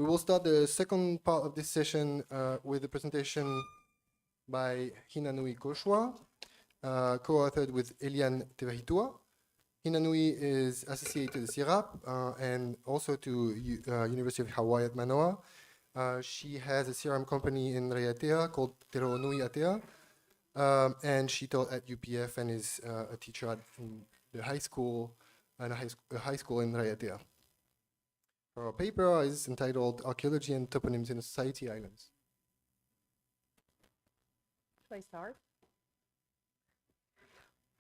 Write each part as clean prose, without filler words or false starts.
We will start the second part of this session with a presentation by Hinanui Koshua, co-authored with Eliane Tevahitua. Hinanui is associated to the CIRAP and also to University of Hawaii at Manoa. She has a CRM company in Raiatea called Te Roonui Atea, and she taught at UPF and is a teacher at the high school and a high school in Raiatea. Her paper is entitled Archaeology and Toponyms in Society Islands. Should I start?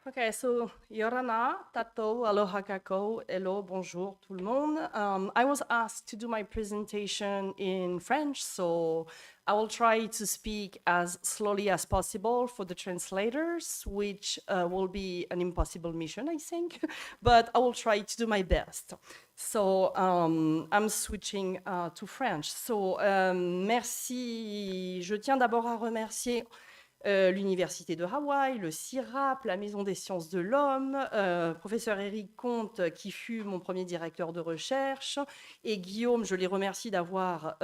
Okay, so yorana, tatou, aloha kako, hello, bonjour, tout le monde. I was asked to do my presentation in French, so I will try to speak as slowly as possible for the translators, which will be an impossible mission, I think, but I will try to do my best. So I'm switching to French. So merci. Je tiens d'abord à remercier l'Université de Hawaï, le CIRAP, la Maison des Sciences de l'Homme, professeur Éric Comte, qui fut mon premier directeur de recherche, et Guillaume, je les remercie d'avoir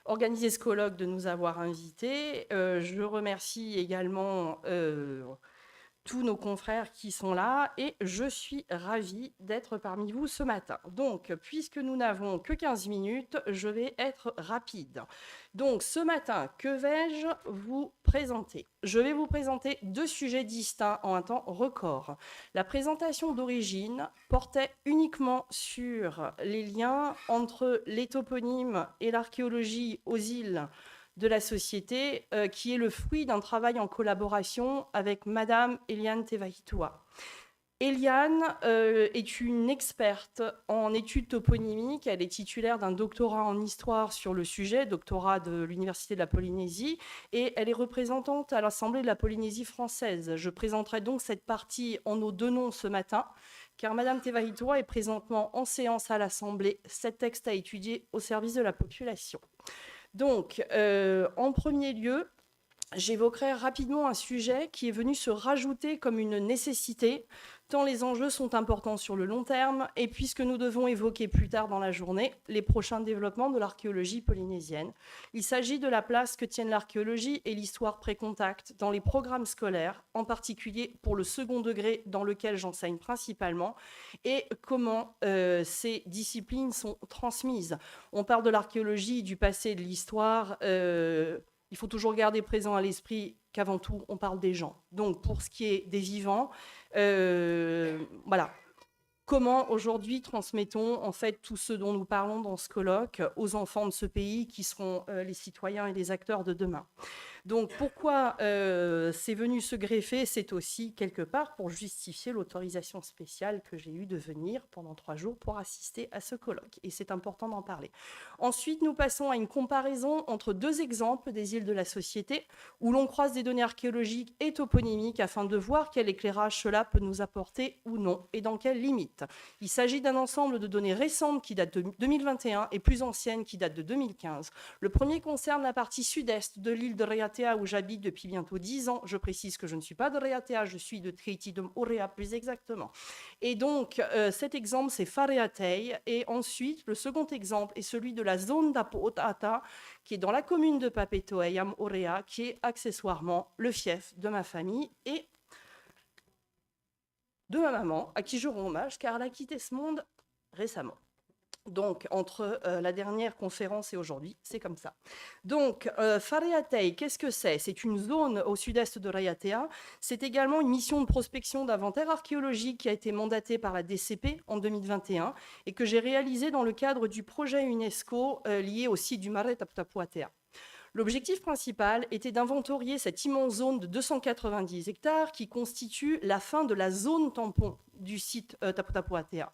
organisé ce colloque, de nous avoir invités. Je remercie également tous nos confrères qui sont là, et je suis ravie d'être parmi vous ce matin. Donc, puisque nous n'avons que 15 minutes, je vais être rapide. Donc, ce matin, que vais-je vous présenter? Je vais vous présenter deux sujets distincts en un temps record. La présentation d'origine portait uniquement sur les liens entre les toponymes et l'archéologie aux îles de la société, qui est le fruit d'un travail en collaboration avec Madame Eliane Tevahitua. Eliane est une experte en études toponymiques. Elle est titulaire d'un doctorat en histoire sur le sujet, doctorat de l'Université de la Polynésie, et elle est représentante à l'Assemblée de la Polynésie française. Je présenterai donc cette partie en nos deux noms ce matin, car Madame Tevahitua est présentement en séance à l'Assemblée. Cet texte à étudier au service de la population. Donc, en premier lieu, j'évoquerai rapidement un sujet qui est venu se rajouter comme une nécessité, tant les enjeux sont importants sur le long terme, et puisque nous devons évoquer plus tard dans la journée les prochains développements de l'archéologie polynésienne. Il s'agit de la place que tiennent l'archéologie et l'histoire pré-contact dans les programmes scolaires, en particulier pour le second degré dans lequel j'enseigne principalement, et comment ces disciplines sont transmises. On parle de l'archéologie, du passé, de l'histoire. Il faut toujours garder présent à l'esprit qu'avant tout, on parle des gens. Donc, pour ce qui est des vivants, voilà. Comment aujourd'hui transmettons en fait tout ce dont nous parlons dans ce colloque aux enfants de ce pays qui seront les citoyens et les acteurs de demain. Donc pourquoi c'est venu se greffer? C'est aussi quelque part pour justifier l'autorisation spéciale que j'ai eue de venir pendant 3 jours pour assister à ce colloque. Et c'est important d'en parler. Ensuite, nous passons à une comparaison entre deux exemples des îles de la société où l'on croise des données archéologiques et toponymiques afin de voir quel éclairage cela peut nous apporter ou non et dans quelles limites. Il s'agit d'un ensemble de données récentes qui datent de 2021 et plus anciennes qui datent de 2015. Le premier concerne la partie sud-est de l'île de Raiatea où j'habite depuis bientôt 10 ans. Je précise que je ne suis pas de Raiatea, je suis de Tahiti, de MURAIL plus exactement. Et donc cet exemple c'est Whareatei, et ensuite le second exemple est celui de la zone d'Apōʻata qui est dans la commune de Papetoe MURAIL, qui est accessoirement le fief de ma famille et de ma maman, à qui je rends hommage, car elle a quitté ce monde récemment. Donc, entre la dernière conférence et aujourd'hui, c'est comme ça. Donc, Whareatei, qu'est-ce que c'est? C'est une zone au sud-est de Raiatea. C'est également une mission de prospection d'inventaire archéologique qui a été mandatée par la DCP en 2021 et que j'ai réalisée dans le cadre du projet UNESCO lié au site du marais Taputapuātea. L'objectif principal était d'inventorier cette immense zone de 290 hectares qui constitue la fin de la zone tampon du site Taputapuātea.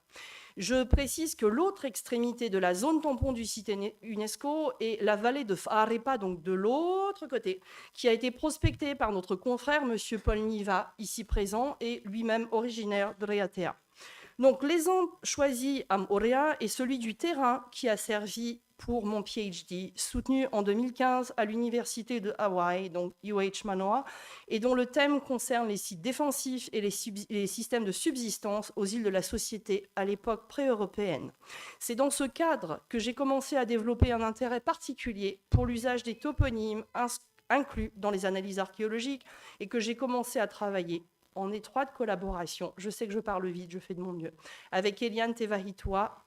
Je précise que l'autre extrémité de la zone tampon du site UNESCO est la vallée de Wharepa, donc de l'autre côté, qui a été prospectée par notre confrère, M. Paul LIMA, ici présent, et lui-même originaire de Raiatea. Donc, l'exemple choisi à MURAIL est celui du terrain qui a servi pour mon PhD, soutenu en 2015 à l'Université de Hawaï, donc UH Manoa, et dont le thème concerne les sites défensifs et les systèmes de subsistance aux îles de la Société à l'époque pré-européenne. C'est dans ce cadre que j'ai commencé à développer un intérêt particulier pour l'usage des toponymes inclus dans les analyses archéologiques et que j'ai commencé à travailler en étroite collaboration, je sais que je parle vite, je fais de mon mieux, avec LÉAL-TAMARII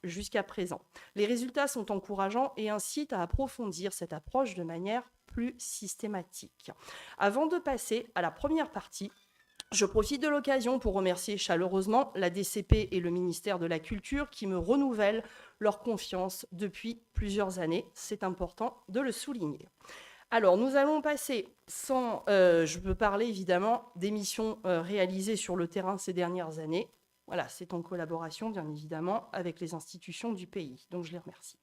jusqu'à présent. Les résultats sont encourageants et incitent à approfondir cette approche de manière plus systématique. Avant de passer à la première partie, je profite de l'occasion pour remercier chaleureusement la DCP et le ministère de la Culture qui me renouvellent leur confiance depuis plusieurs années. C'est important de le souligner. Alors, nous allons passer je peux parler évidemment des missions réalisées sur le terrain ces dernières années. Voilà, c'est en collaboration, bien évidemment, avec les institutions du pays. Donc, je les remercie.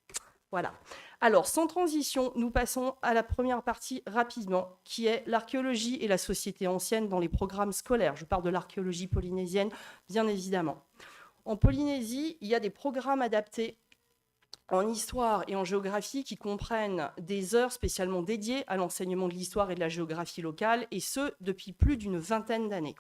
Voilà. Alors, sans transition, nous passons à la première partie rapidement, qui est l'archéologie et la société ancienne dans les programmes scolaires. Je parle de l'archéologie polynésienne, bien évidemment. En Polynésie, il y a des programmes adaptés en histoire et en géographie qui comprennent des heures spécialement dédiées à l'enseignement de l'histoire et de la géographie locale, et ce, depuis plus d'une vingtaine d'années.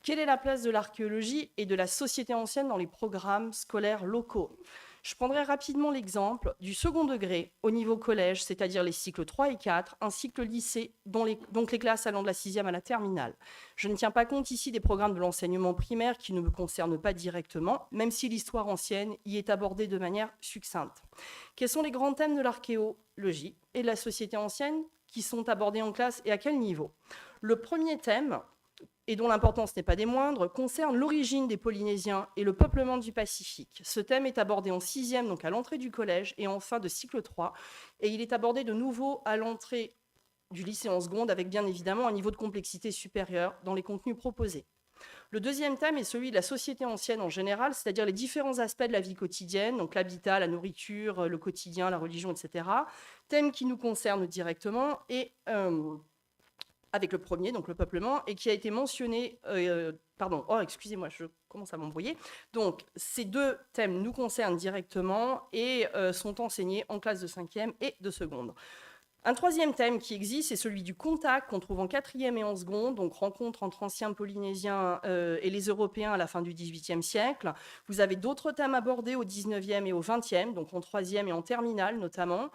Quelle est la place de l'archéologie et de la société ancienne dans les programmes scolaires locaux ? Je prendrai rapidement l'exemple du second degré au niveau collège, c'est-à-dire les cycles 3 et 4, ainsi que le lycée, donc les classes allant de la 6e à la terminale. Je ne tiens pas compte ici des programmes de l'enseignement primaire qui ne me concernent pas directement, même si l'histoire ancienne y est abordée de manière succincte. Quels sont les grands thèmes de l'archéologie et de la société ancienne qui sont abordés en classe et à quel niveau ? Le premier thème, et dont l'importance n'est pas des moindres, concerne l'origine des Polynésiens et le peuplement du Pacifique. Ce thème est abordé en 6e, donc à l'entrée du collège, et en fin de cycle 3, et il est abordé de nouveau à l'entrée du lycée en seconde, avec bien évidemment un niveau de complexité supérieur dans les contenus proposés. Le deuxième thème est celui de la société ancienne en général, c'est-à-dire les différents aspects de la vie quotidienne, donc l'habitat, la nourriture, le quotidien, la religion, etc. Thème qui nous concerne directement et avec le premier, donc le peuplement, et qui a été mentionné... excusez-moi, je commence à m'embrouiller. Donc, ces deux thèmes nous concernent directement et sont enseignés en classe de 5e et de seconde. Un troisième thème qui existe, c'est celui du contact qu'on trouve en 4e et en seconde, donc rencontre entre anciens Polynésiens et les Européens à la fin du XVIIIe siècle. Vous avez d'autres thèmes abordés au 19e et au 20e, donc en 3e et en terminale notamment.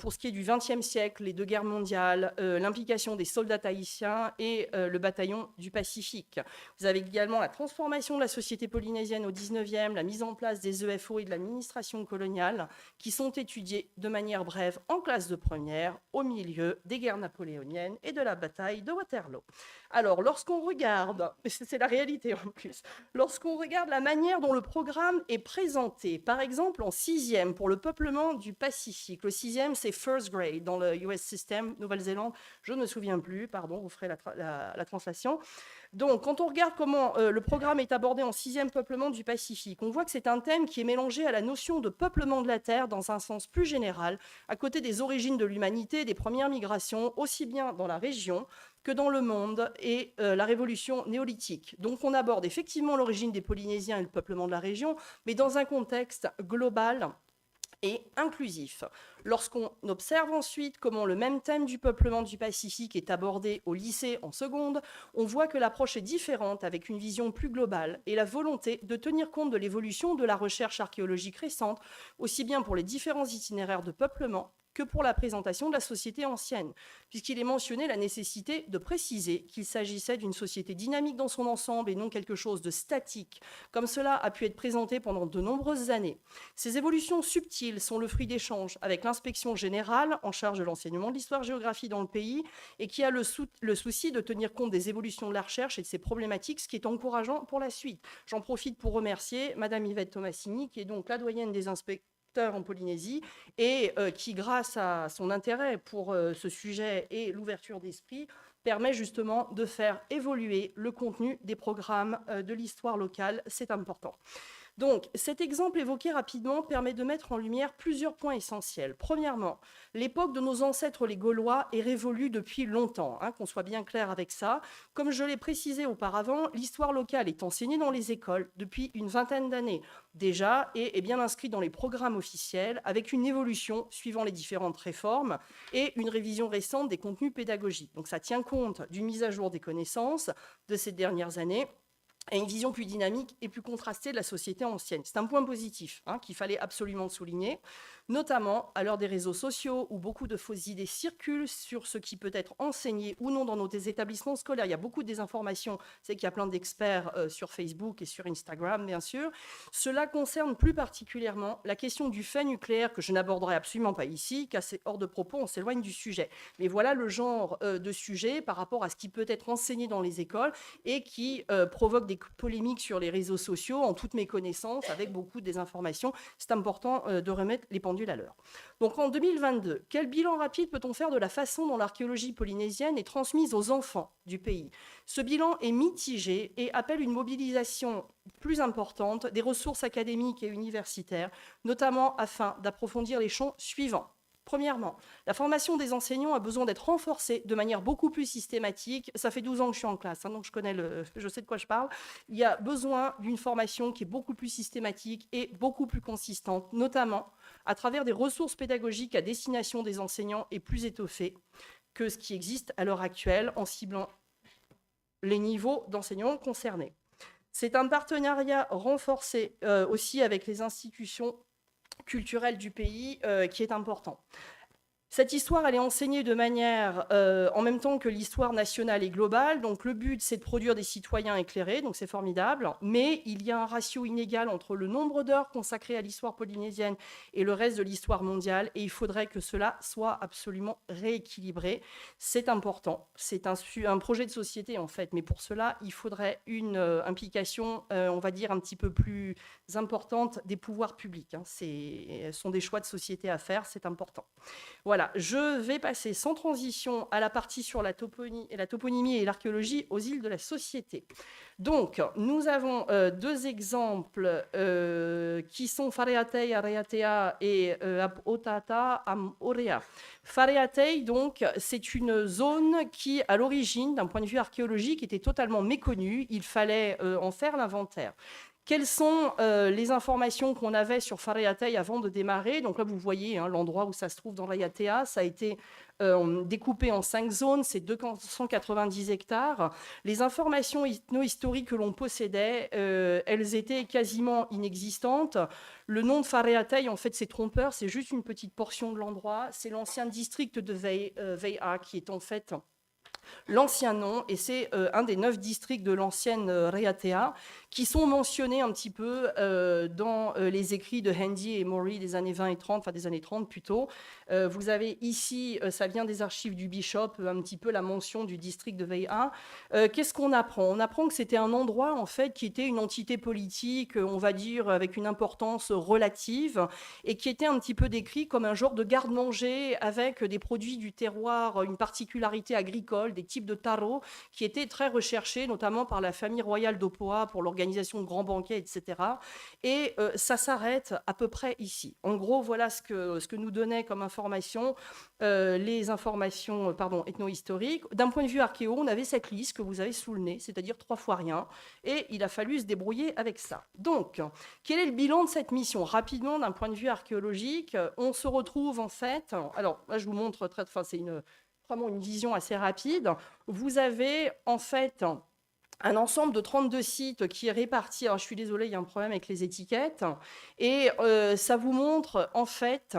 Pour ce qui est du XXe siècle, les deux guerres mondiales, l'implication des soldats tahitiens et le bataillon du Pacifique. Vous avez également la transformation de la société polynésienne au XIXe, la mise en place des EFO et de l'administration coloniale, qui sont étudiés de manière brève en classe de première, au milieu des guerres napoléoniennes et de la bataille de Waterloo. Alors, lorsqu'on regarde, c'est la réalité en plus, lorsqu'on regarde la manière dont le programme est présenté, par exemple en 6e pour le peuplement du Pacifique, le 6e c'est first grade dans le US System, Nouvelle-Zélande, je ne me souviens plus, pardon, vous ferez la translation. Donc, quand on regarde comment le programme est abordé en 6e peuplement du Pacifique, on voit que c'est un thème qui est mélangé à la notion de peuplement de la Terre dans un sens plus général, à côté des origines de l'humanité, des premières migrations, aussi bien dans la région que dans le monde et la révolution néolithique. Donc, on aborde effectivement l'origine des Polynésiens et le peuplement de la région, mais dans un contexte global et inclusif. Lorsqu'on observe ensuite comment le même thème du peuplement du Pacifique est abordé au lycée en seconde, on voit que l'approche est différente avec une vision plus globale et la volonté de tenir compte de l'évolution de la recherche archéologique récente, aussi bien pour les différents itinéraires de peuplement que pour la présentation de la société ancienne, puisqu'il est mentionné la nécessité de préciser qu'il s'agissait d'une société dynamique dans son ensemble et non quelque chose de statique, comme cela a pu être présenté pendant de nombreuses années. Ces évolutions subtiles sont le fruit d'échanges avec l'inspection générale en charge de l'enseignement de l'histoire-géographie dans le pays et qui a le souci de tenir compte des évolutions de la recherche et de ses problématiques, ce qui est encourageant pour la suite. J'en profite pour remercier Madame Yvette Thomasini, qui est donc la doyenne des inspecteurs en Polynésie et qui, grâce à son intérêt pour ce sujet et l'ouverture d'esprit, permet justement de faire évoluer le contenu des programmes de l'histoire locale. C'est important. Donc, cet exemple évoqué rapidement permet de mettre en lumière plusieurs points essentiels. Premièrement, l'époque de nos ancêtres les Gaulois est révolue depuis longtemps, qu'on soit bien clair avec ça. Comme je l'ai précisé auparavant, l'histoire locale est enseignée dans les écoles depuis une vingtaine d'années déjà et est bien inscrite dans les programmes officiels avec une évolution suivant les différentes réformes et une révision récente des contenus pédagogiques. Donc ça tient compte d'une mise à jour des connaissances de ces dernières années et une vision plus dynamique et plus contrastée de la société ancienne. C'est un point positif qu'il fallait absolument souligner, notamment à l'heure des réseaux sociaux où beaucoup de fausses idées circulent sur ce qui peut être enseigné ou non dans nos établissements scolaires. Il y a beaucoup de désinformation, c'est qu'il y a plein d'experts sur Facebook et sur Instagram, bien sûr. Cela concerne plus particulièrement la question du fait nucléaire que je n'aborderai absolument pas ici, car c'est hors de propos, on s'éloigne du sujet. Mais voilà le genre de sujet par rapport à ce qui peut être enseigné dans les écoles et qui provoque des polémiques sur les réseaux sociaux en toute méconnaissance avec beaucoup de désinformation. C'est important de remettre les pendules à l'heure. Donc en 2022, quel bilan rapide peut-on faire de la façon dont l'archéologie polynésienne est transmise aux enfants du pays? Ce bilan est mitigé et appelle une mobilisation plus importante des ressources académiques et universitaires, notamment afin d'approfondir les champs suivants. Premièrement, la formation des enseignants a besoin d'être renforcée de manière beaucoup plus systématique. Ça fait 12 ans que je suis en classe, donc je sais de quoi je parle. Il y a besoin d'une formation qui est beaucoup plus systématique et beaucoup plus consistante, notamment à travers des ressources pédagogiques à destination des enseignants et plus étoffées que ce qui existe à l'heure actuelle en ciblant les niveaux d'enseignants concernés. C'est un partenariat renforcé aussi avec les institutions culturelle du pays qui est important. Cette histoire, elle est enseignée de manière, en même temps que l'histoire nationale et globale. Donc le but, c'est de produire des citoyens éclairés, donc c'est formidable. Mais il y a un ratio inégal entre le nombre d'heures consacrées à l'histoire polynésienne et le reste de l'histoire mondiale. Et il faudrait que cela soit absolument rééquilibré. C'est important. C'est un projet de société, en fait. Mais pour cela, il faudrait une implication, on va dire, un petit peu plus importante des pouvoirs publics. Ce sont des choix de société à faire, c'est important. Voilà, je vais passer sans transition à la partie sur la toponymie et l'archéologie aux îles de la Société. Donc, nous avons deux exemples qui sont Whareatei Areatea et Otata Amorea. Whareatei, donc, c'est une zone qui, à l'origine, d'un point de vue archéologique, était totalement méconnue. Il fallait en faire l'inventaire. Quelles sont les informations qu'on avait sur Whareatei avant de démarrer? Donc là, vous voyez l'endroit où ça se trouve dans Raiatea. Ça a été découpé en 5 zones, c'est 290 hectares. Les informations ethno-historiques que l'on possédait, elles étaient quasiment inexistantes. Le nom de Whareatei, en fait, c'est trompeur, c'est juste une petite portion de l'endroit. C'est l'ancien district de Veia, qui est en fait l'ancien nom, et c'est un des 9 districts de l'ancienne Raiatea qui sont mentionnés un petit peu dans les écrits de Handy et Maury des années 20 et 30, enfin des années 30 plutôt. Vous avez ici, ça vient des archives du Bishop, un petit peu la mention du district de Veia. Qu'est-ce qu'on apprend? On apprend que c'était un endroit en fait qui était une entité politique, on va dire avec une importance relative, et qui était un petit peu décrit comme un genre de garde-manger avec des produits du terroir, une particularité agricole, des types de taro qui étaient très recherchés, notamment par la famille royale d'Opoa pour l'organisation de grands banquets, etc. Et ça s'arrête à peu près ici. En gros, voilà ce que nous donnait comme information les informations ethno-historiques. D'un point de vue archéo, on avait cette liste que vous avez sous le nez, c'est-à-dire 3 fois rien, et il a fallu se débrouiller avec ça. Donc, quel est le bilan de cette mission? Rapidement, d'un point de vue archéologique, on se retrouve en fait... Alors, là, je vous montre, c'est vraiment une vision assez rapide. Vous avez en fait un ensemble de 32 sites qui est réparti. Alors, je suis désolée, il y a un problème avec les étiquettes. Et ça vous montre en fait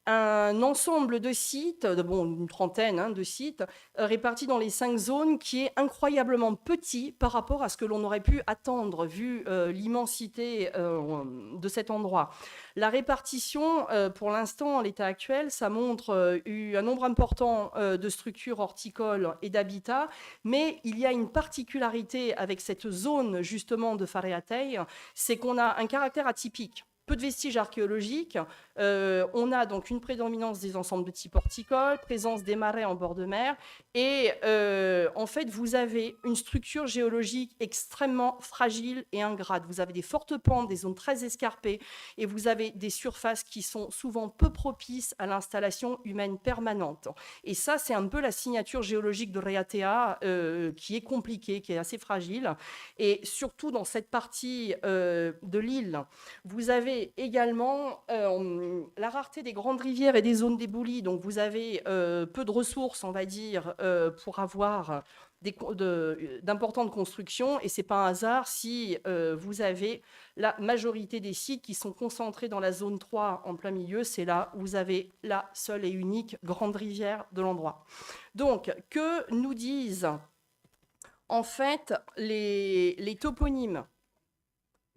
un ensemble de sites, une trentaine de sites, répartis dans les 5 zones, qui est incroyablement petit par rapport à ce que l'on aurait pu attendre, vu l'immensité de cet endroit. La répartition, pour l'instant, à l'état actuel, ça montre un nombre important de structures horticoles et d'habitats, mais il y a une particularité avec cette zone, justement, de Whareatei, c'est qu'on a un caractère atypique. peu de vestiges archéologiques. On a donc une prédominance des ensembles de type horticole, présence des marais en bord de mer, et en fait, vous avez une structure géologique extrêmement fragile et ingrate. Vous avez des fortes pentes, des zones très escarpées, et vous avez des surfaces qui sont souvent peu propices à l'installation humaine permanente. Et ça, c'est un peu la signature géologique de Reatea, qui est compliquée, qui est assez fragile. Et surtout dans cette partie de l'île, vous avez également la rareté des grandes rivières et des zones d'éboulis. Donc vous avez peu de ressources, on va dire, pour avoir d'importantes constructions, et ce n'est pas un hasard si vous avez la majorité des sites qui sont concentrés dans la zone 3 en plein milieu. C'est là où vous avez la seule et unique grande rivière de l'endroit. Donc, que nous disent en fait les toponymes?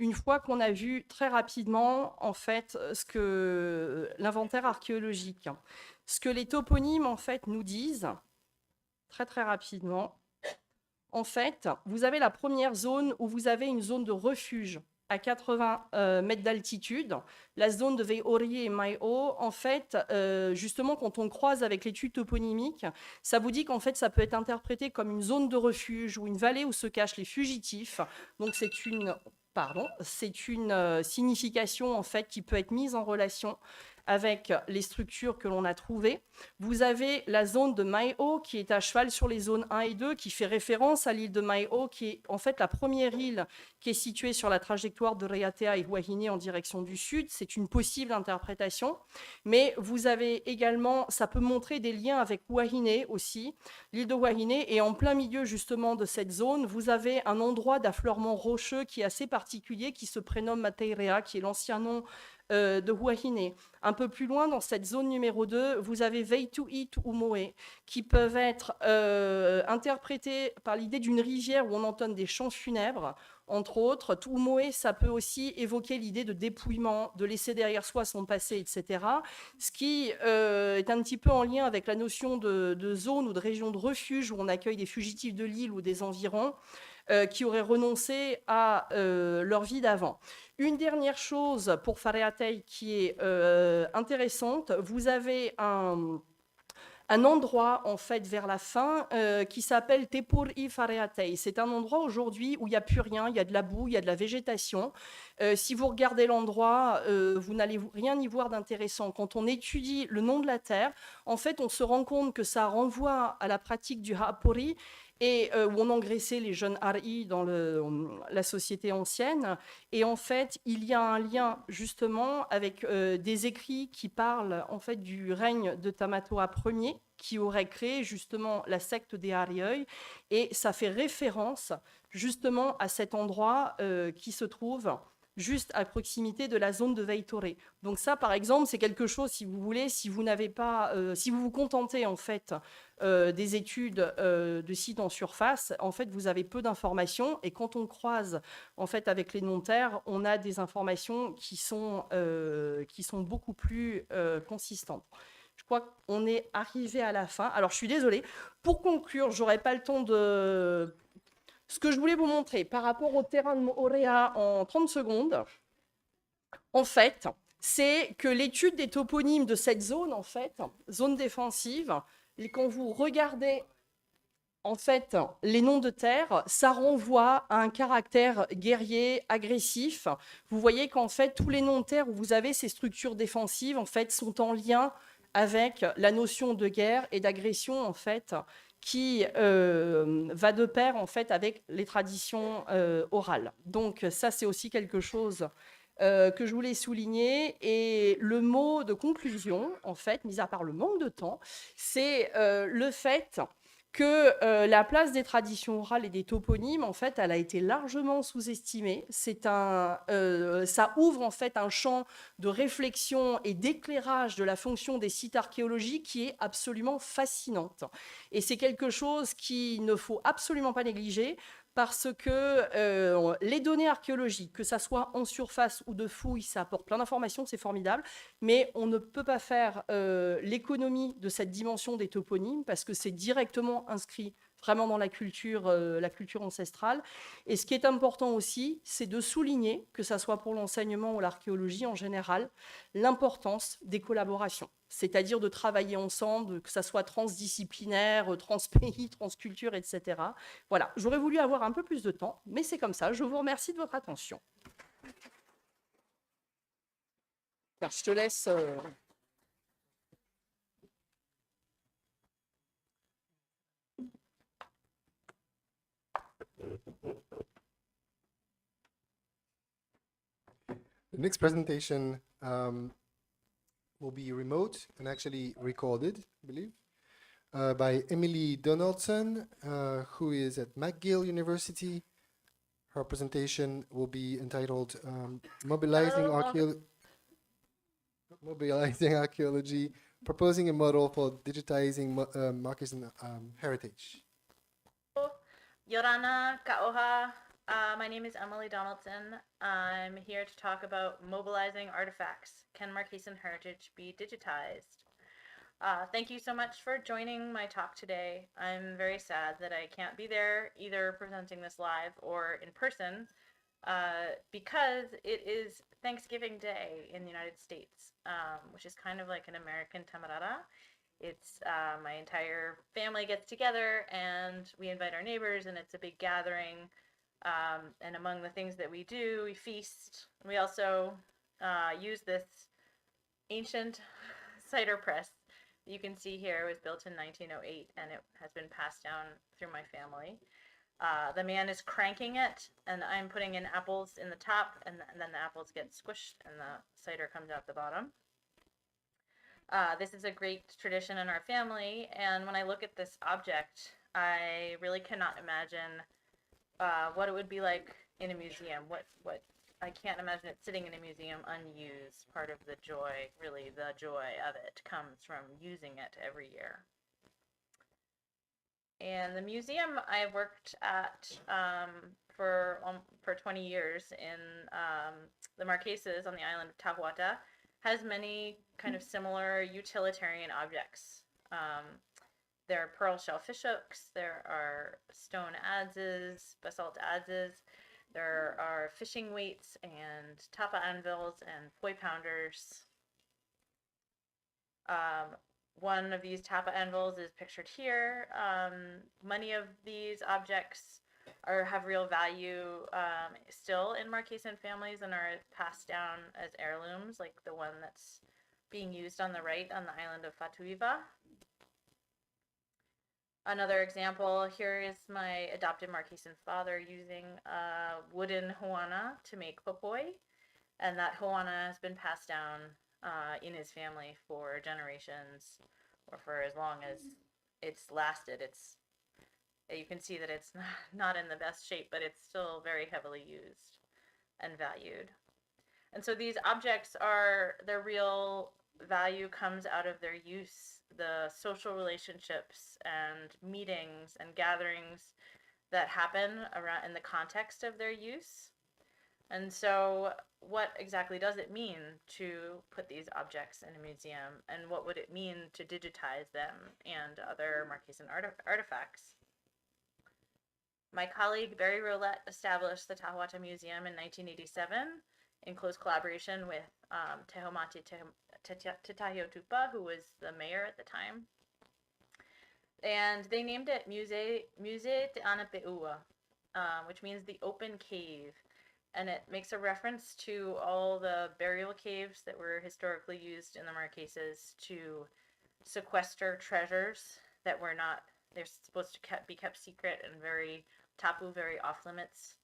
Une fois qu'on a vu très rapidement en fait ce que l'inventaire archéologique, ce que les toponymes en fait nous disent très rapidement. En fait, vous avez la première zone où vous avez une zone de refuge à 80 mètres d'altitude, la zone de Veiori et Mai'o. En fait, justement, quand on croise avec l'étude toponymique, ça vous dit qu'en fait, ça peut être interprété comme une zone de refuge ou une vallée où se cachent les fugitifs. Donc, c'est une signification en fait qui peut être mise en relation avec les structures que l'on a trouvées. Vous avez la zone de Mai'o qui est à cheval sur les zones 1 et 2, qui fait référence à l'île de Mai'o, qui est en fait la première île qui est située sur la trajectoire de Reatea et Huahine en direction du sud. C'est une possible interprétation. Mais vous avez également, ça peut montrer des liens avec Huahine aussi, l'île de Huahine. Et en plein milieu justement de cette zone, vous avez un endroit d'affleurement rocheux qui est assez particulier, qui se prénomme Mateirea, qui est l'ancien nom de Huahine. Un peu plus loin, dans cette zone numéro 2, vous avez Veitu'i Tu'umoe, qui peuvent être interprétés par l'idée d'une rivière où on entonne des chants funèbres, entre autres. Tu'umoe, ça peut aussi évoquer l'idée de dépouillement, de laisser derrière soi son passé, etc. Ce qui est un petit peu en lien avec la notion de zone ou de région de refuge où on accueille des fugitifs de l'île ou des environs, qui auraient renoncé à leur vie d'avant. Une dernière chose pour Whareatei qui est intéressante, vous avez un endroit en fait vers la fin qui s'appelle Tepuri Whareatei. C'est un endroit aujourd'hui où il n'y a plus rien, il y a de la boue, il y a de la végétation. Si vous regardez l'endroit, vous n'allez rien y voir d'intéressant. Quand on étudie le nom de la terre, en fait, on se rend compte que ça renvoie à la pratique du hapori, et où on engraissait les jeunes Ari dans la société ancienne. Et en fait, il y a un lien justement avec des écrits qui parlent en fait du règne de Tamatoa Ier, qui aurait créé justement la secte des Arioi. Et ça fait référence justement à cet endroit qui se trouve juste à proximité de la zone de Veitore. Donc ça, par exemple, c'est quelque chose, si vous voulez, si vous n'avez pas, si vous vous contentez en fait des études de sites en surface, en fait, vous avez peu d'informations. Et quand on croise en fait avec les noms-terres, on a des informations qui sont beaucoup plus consistantes. Je crois qu'on est arrivé à la fin. Alors, je suis désolée. Pour conclure, je n'aurai pas le temps de... Ce que je voulais vous montrer par rapport au terrain de Moorea en 30 secondes, en fait, c'est que l'étude des toponymes de cette zone, en fait, zone défensive, et quand vous regardez en fait les noms de terre, ça renvoie à un caractère guerrier, agressif. Vous voyez qu'en fait, tous les noms de terre où vous avez ces structures défensives, en fait, sont en lien avec la notion de guerre et d'agression, en fait, qui va de pair en fait avec les traditions orales. Donc ça, c'est aussi quelque chose que je voulais souligner. Et le mot de conclusion, en fait, mis à part le manque de temps, c'est le fait que la place des traditions orales et des toponymes, en fait, elle a été largement sous-estimée. Ça ouvre en fait un champ de réflexion et d'éclairage de la fonction des sites archéologiques qui est absolument fascinante. Et c'est quelque chose qu'il ne faut absolument pas négliger, parce que les données archéologiques, que ça soit en surface ou de fouilles, ça apporte plein d'informations, c'est formidable, mais on ne peut pas faire l'économie de cette dimension des toponymes, parce que c'est directement inscrit vraiment dans la culture ancestrale. Et ce qui est important aussi, c'est de souligner, que ce soit pour l'enseignement ou l'archéologie en général, l'importance des collaborations, c'est-à-dire de travailler ensemble, que ça soit transdisciplinaire, transpays, transculture, etc. Voilà, j'aurais voulu avoir un peu plus de temps, mais c'est comme ça. Je vous remercie de votre attention. Alors, je te laisse... The next presentation will be remote and actually recorded, I believe, by Emily Donaldson, who is at McGill University. Her presentation will be entitled Mobilizing Archaeology, Proposing a Model for Digitizing Moccasin Heritage. Yorana Ka'oha. My name is Emily Donaldson. I'm here to talk about mobilizing artifacts. Can Marquesan heritage be digitized? Thank you so much for joining my talk today. I'm very sad that I can't be there, either presenting this live or in person, because it is Thanksgiving Day in the United States, which is kind of like an American Tamarara. It's my entire family gets together and we invite our neighbors, and it's a big gathering. And among the things that we do, we feast. We also use this ancient cider press that you can see here. It was built in 1908, and it has been passed down through my family. The man is cranking it, and I'm putting in apples in the top, and then the apples get squished, and the cider comes out the bottom. This is a great tradition in our family, and when I look at this object, I really cannot imagine what it would be like in a museum. What I can't imagine it sitting in a museum unused. Part of the joy, really the joy of it, comes from using it every year. And the museum I worked at for 20 years in the Marquesas on the island of Taputapuātea has many kind of similar utilitarian objects. There are pearl shell fish hooks, there are stone adzes, basalt adzes, there are fishing weights and tapa anvils and poi pounders. One of these tapa anvils is pictured here. Many of these objects have real value still in Marquesan families and are passed down as heirlooms, like the one that's being used on the right on the island of Fatuiva. Another example, here is my adopted Marquesan father using a wooden hoana to make popoi, and that hoana has been passed down in his family for generations, or for as long as it's lasted. You can see that it's not in the best shape, but it's still very heavily used and valued. And so these objects their real value comes out of their use, the social relationships and meetings and gatherings that happen around in the context of their use. And so what exactly does it mean to put these objects in a museum, and what would it mean to digitize them and other Marquesan artifacts? My colleague Barry Roulette established the Tahuata Museum in 1987 in close collaboration with Tehomati Tetahiotupa, who was the mayor at the time. And they named it Musée Te Anapeua, which means the open cave. And it makes a reference to all the burial caves that were historically used in the Marquesas to sequester treasures that were not, they're supposed to be kept secret and very off limits.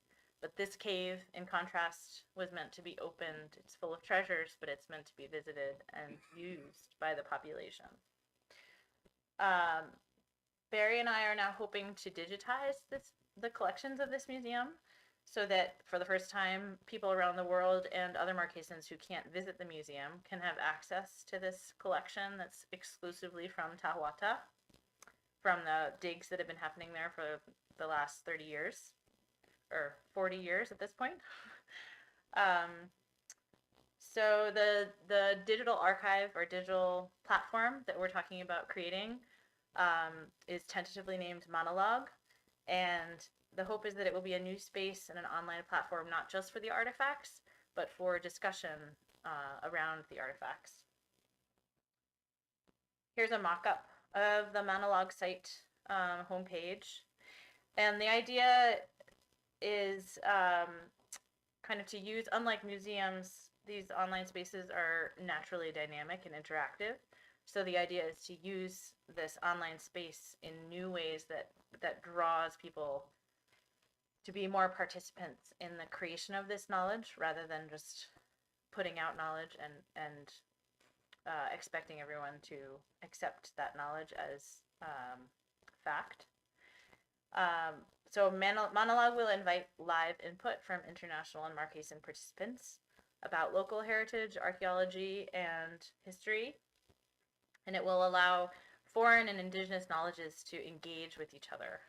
But this cave, in contrast, was meant to be opened. It's full of treasures, but it's meant to be visited and used by the population. Barry and I are now hoping to digitize the collections of this museum, so that for the first time, people around the world and other Marquesans who can't visit the museum can have access to this collection that's exclusively from Tahuata, from the digs that have been happening there for the last 30 years, or 40 years at this point. So the digital archive or digital platform that we're talking about creating is tentatively named Monologue, and the hope is that it will be a new space and an online platform not just for the artifacts, but for discussion around the artifacts. Here's a mock-up of the Monologue site homepage, and the idea is kind of to use, unlike museums, these online spaces are naturally dynamic and interactive. So the idea is to use this online space in new ways that draws people to be more participants in the creation of this knowledge rather than just putting out knowledge and expecting everyone to accept that knowledge as fact. So Monologue will invite live input from international and Marquesan participants about local heritage, archaeology, and history. And it will allow foreign and indigenous knowledges to engage with each other.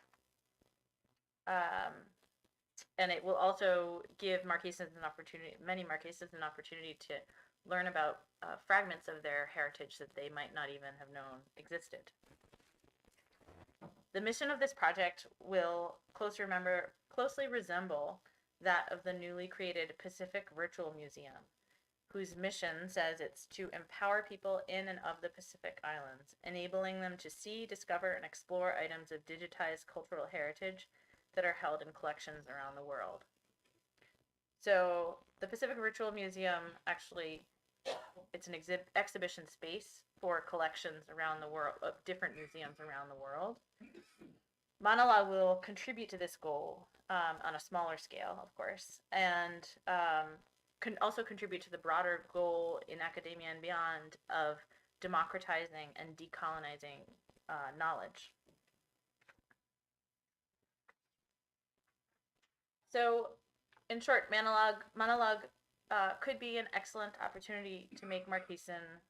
And it will also give Marquesans an opportunity, many Marquesans an opportunity to learn about fragments of their heritage that they might not even have known existed. The mission of this project will closely resemble that of the newly created Pacific Virtual Museum, whose mission says it's to empower people in and of the Pacific Islands, enabling them to see, discover, and explore items of digitized cultural heritage that are held in collections around the world. So the Pacific Virtual Museum, actually, it's an exhibition space for collections around the world, of different museums around the world. Monologue will contribute to this goal on a smaller scale, of course, and can also contribute to the broader goal in academia and beyond of democratizing and decolonizing knowledge. So, in short, Monologue could be an excellent opportunity to make Marquesan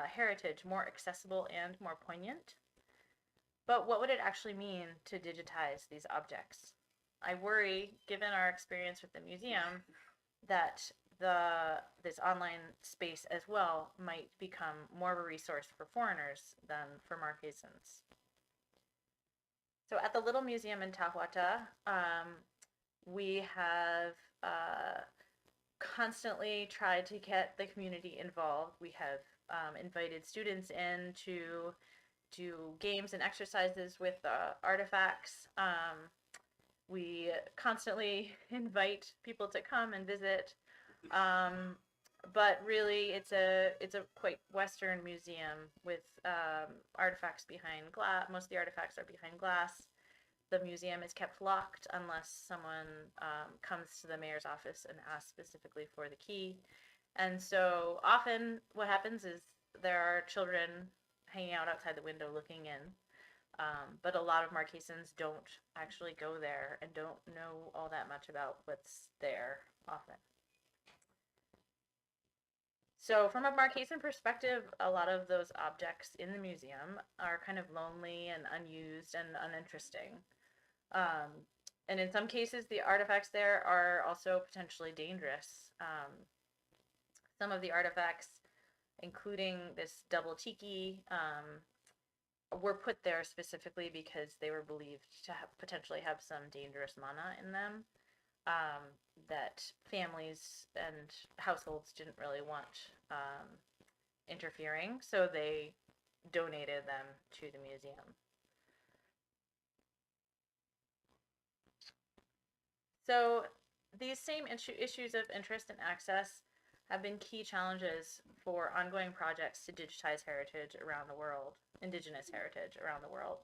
heritage more accessible and more poignant. But what would it actually mean to digitize these objects? I worry, given our experience with the museum, that this online space as well might become more of a resource for foreigners than for Marquesans. So at the Little Museum in Tahuata, we have constantly tried to get the community involved. We have invited students in to do games and exercises with artifacts. We constantly invite people to come and visit. But really, it's a quite Western museum with artifacts behind glass. Most of the artifacts are behind glass. The museum is kept locked unless someone comes to the mayor's office and asks specifically for the key. And so often what happens is there are children hanging out outside the window looking in. But a lot of Marquesans don't actually go there and don't know all that much about what's there often. So from a Marquesan perspective, a lot of those objects in the museum are kind of lonely and unused and uninteresting. And in some cases, the artifacts there are also potentially dangerous. Some of the artifacts, including this double tiki, were put there specifically because they were believed to potentially have some dangerous mana in them that families and households didn't really want interfering, so they donated them to the museum. So these same issues of interest and access have been key challenges for ongoing projects to digitize heritage around the world, Indigenous heritage around the world.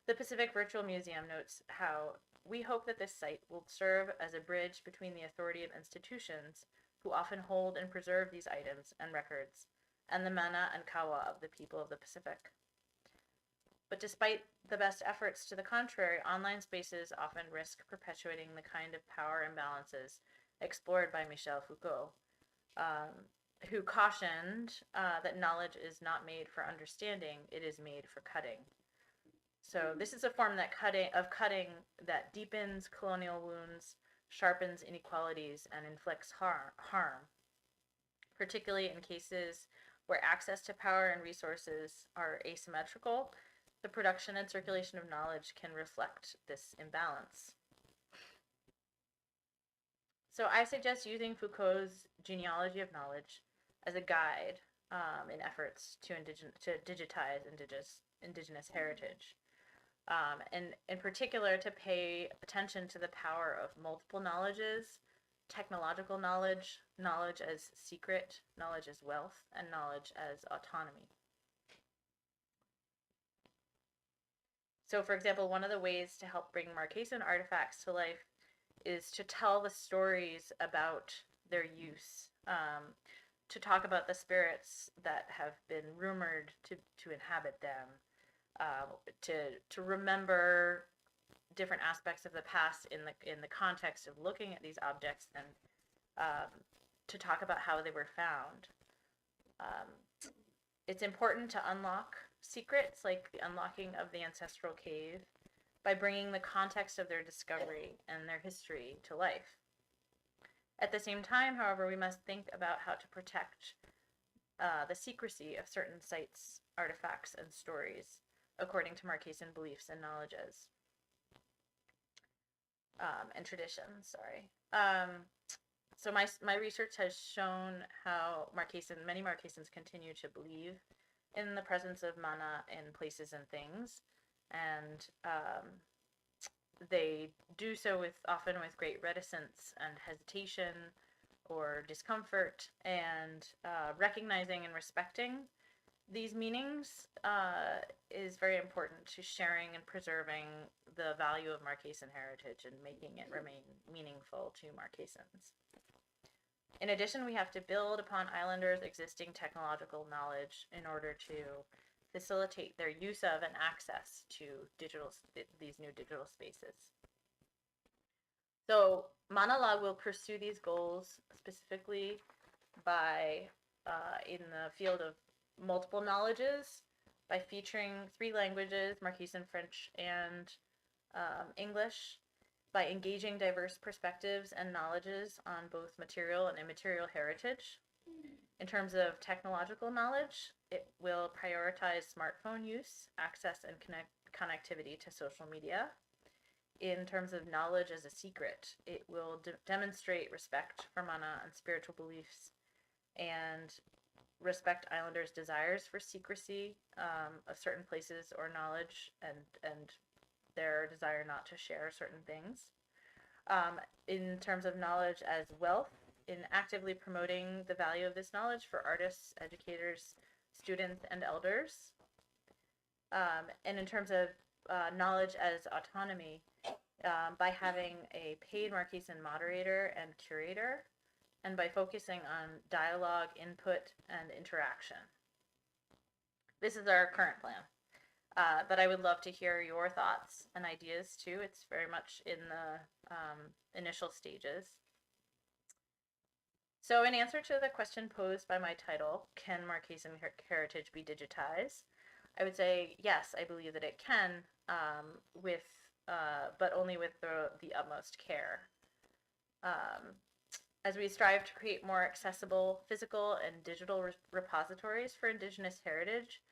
The Pacific Virtual Museum notes how we hope that this site will serve as a bridge between the authority of institutions who often hold and preserve these items and records, and the mana and kawa of the people of the Pacific. But despite the best efforts to the contrary, online spaces often risk perpetuating the kind of power imbalances explored by Michel Foucault, who cautioned that knowledge is not made for understanding, it is made for cutting. So this is a form of cutting that deepens colonial wounds, sharpens inequalities, and inflicts harm, particularly in cases where access to power and resources are asymmetrical the production and circulation of knowledge can reflect this imbalance. So I suggest using Foucault's genealogy of knowledge as a guide in efforts to digitize indigenous heritage. And in particular, to pay attention to the power of multiple knowledges, technological knowledge, knowledge as secret, knowledge as wealth, and knowledge as autonomy. So, for example, one of the ways to help bring Marquesan artifacts to life is to tell the stories about their use, to talk about the spirits that have been rumored to inhabit them, to remember different aspects of the past in the context of looking at these objects, and to talk about how they were found. It's important to unlock secrets, like the unlocking of the ancestral cave, by bringing the context of their discovery and their history to life. At the same time, however, we must think about how to protect the secrecy of certain sites, artifacts, and stories, according to Marquesan beliefs and knowledges. And traditions, sorry. So my research has shown how many Marquesans continue to believe in the presence of mana in places and things, and they do so often with great reticence and hesitation or discomfort, and recognizing and respecting these meanings is very important to sharing and preserving the value of Marquesan heritage and making it remain meaningful to Marquesans. In addition, we have to build upon islanders' existing technological knowledge in order to facilitate their use of and access to these new digital spaces. So MANALA will pursue these goals specifically by, in the field of multiple knowledges, by featuring 3 languages, Marquesan, French, and English, by engaging diverse perspectives and knowledges on both material and immaterial heritage. In terms of technological knowledge, it will prioritize smartphone use, access, and connectivity to social media. In terms of knowledge as a secret, it will demonstrate respect for mana and spiritual beliefs, and respect islanders' desires for secrecy of certain places or knowledge, and their desire not to share certain things. In terms of knowledge as wealth, in actively promoting the value of this knowledge for artists, educators, students, and elders. And in terms of knowledge as autonomy, by having a paid Marquesan moderator and curator, and by focusing on dialogue, input, and interaction. This is our current plan. But I would love to hear your thoughts and ideas too. It's very much in the initial stages. So in answer to the question posed by my title, can Marquesan heritage be digitized? I would say yes, I believe that it can, but only with the utmost care. As we strive to create more accessible physical and digital repositories for Indigenous heritage,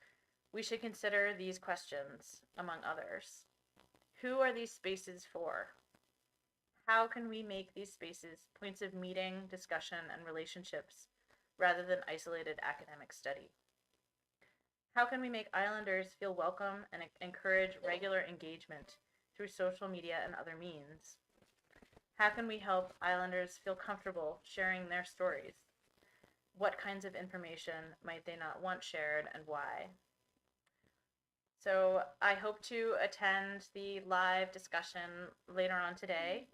we should consider these questions, among others. Who are these spaces for? How can we make these spaces points of meeting, discussion, and relationships rather than isolated academic study? How can we make islanders feel welcome and encourage regular engagement through social media and other means? How can we help islanders feel comfortable sharing their stories? What kinds of information might they not want shared, and why? So I hope to attend the live discussion later on today.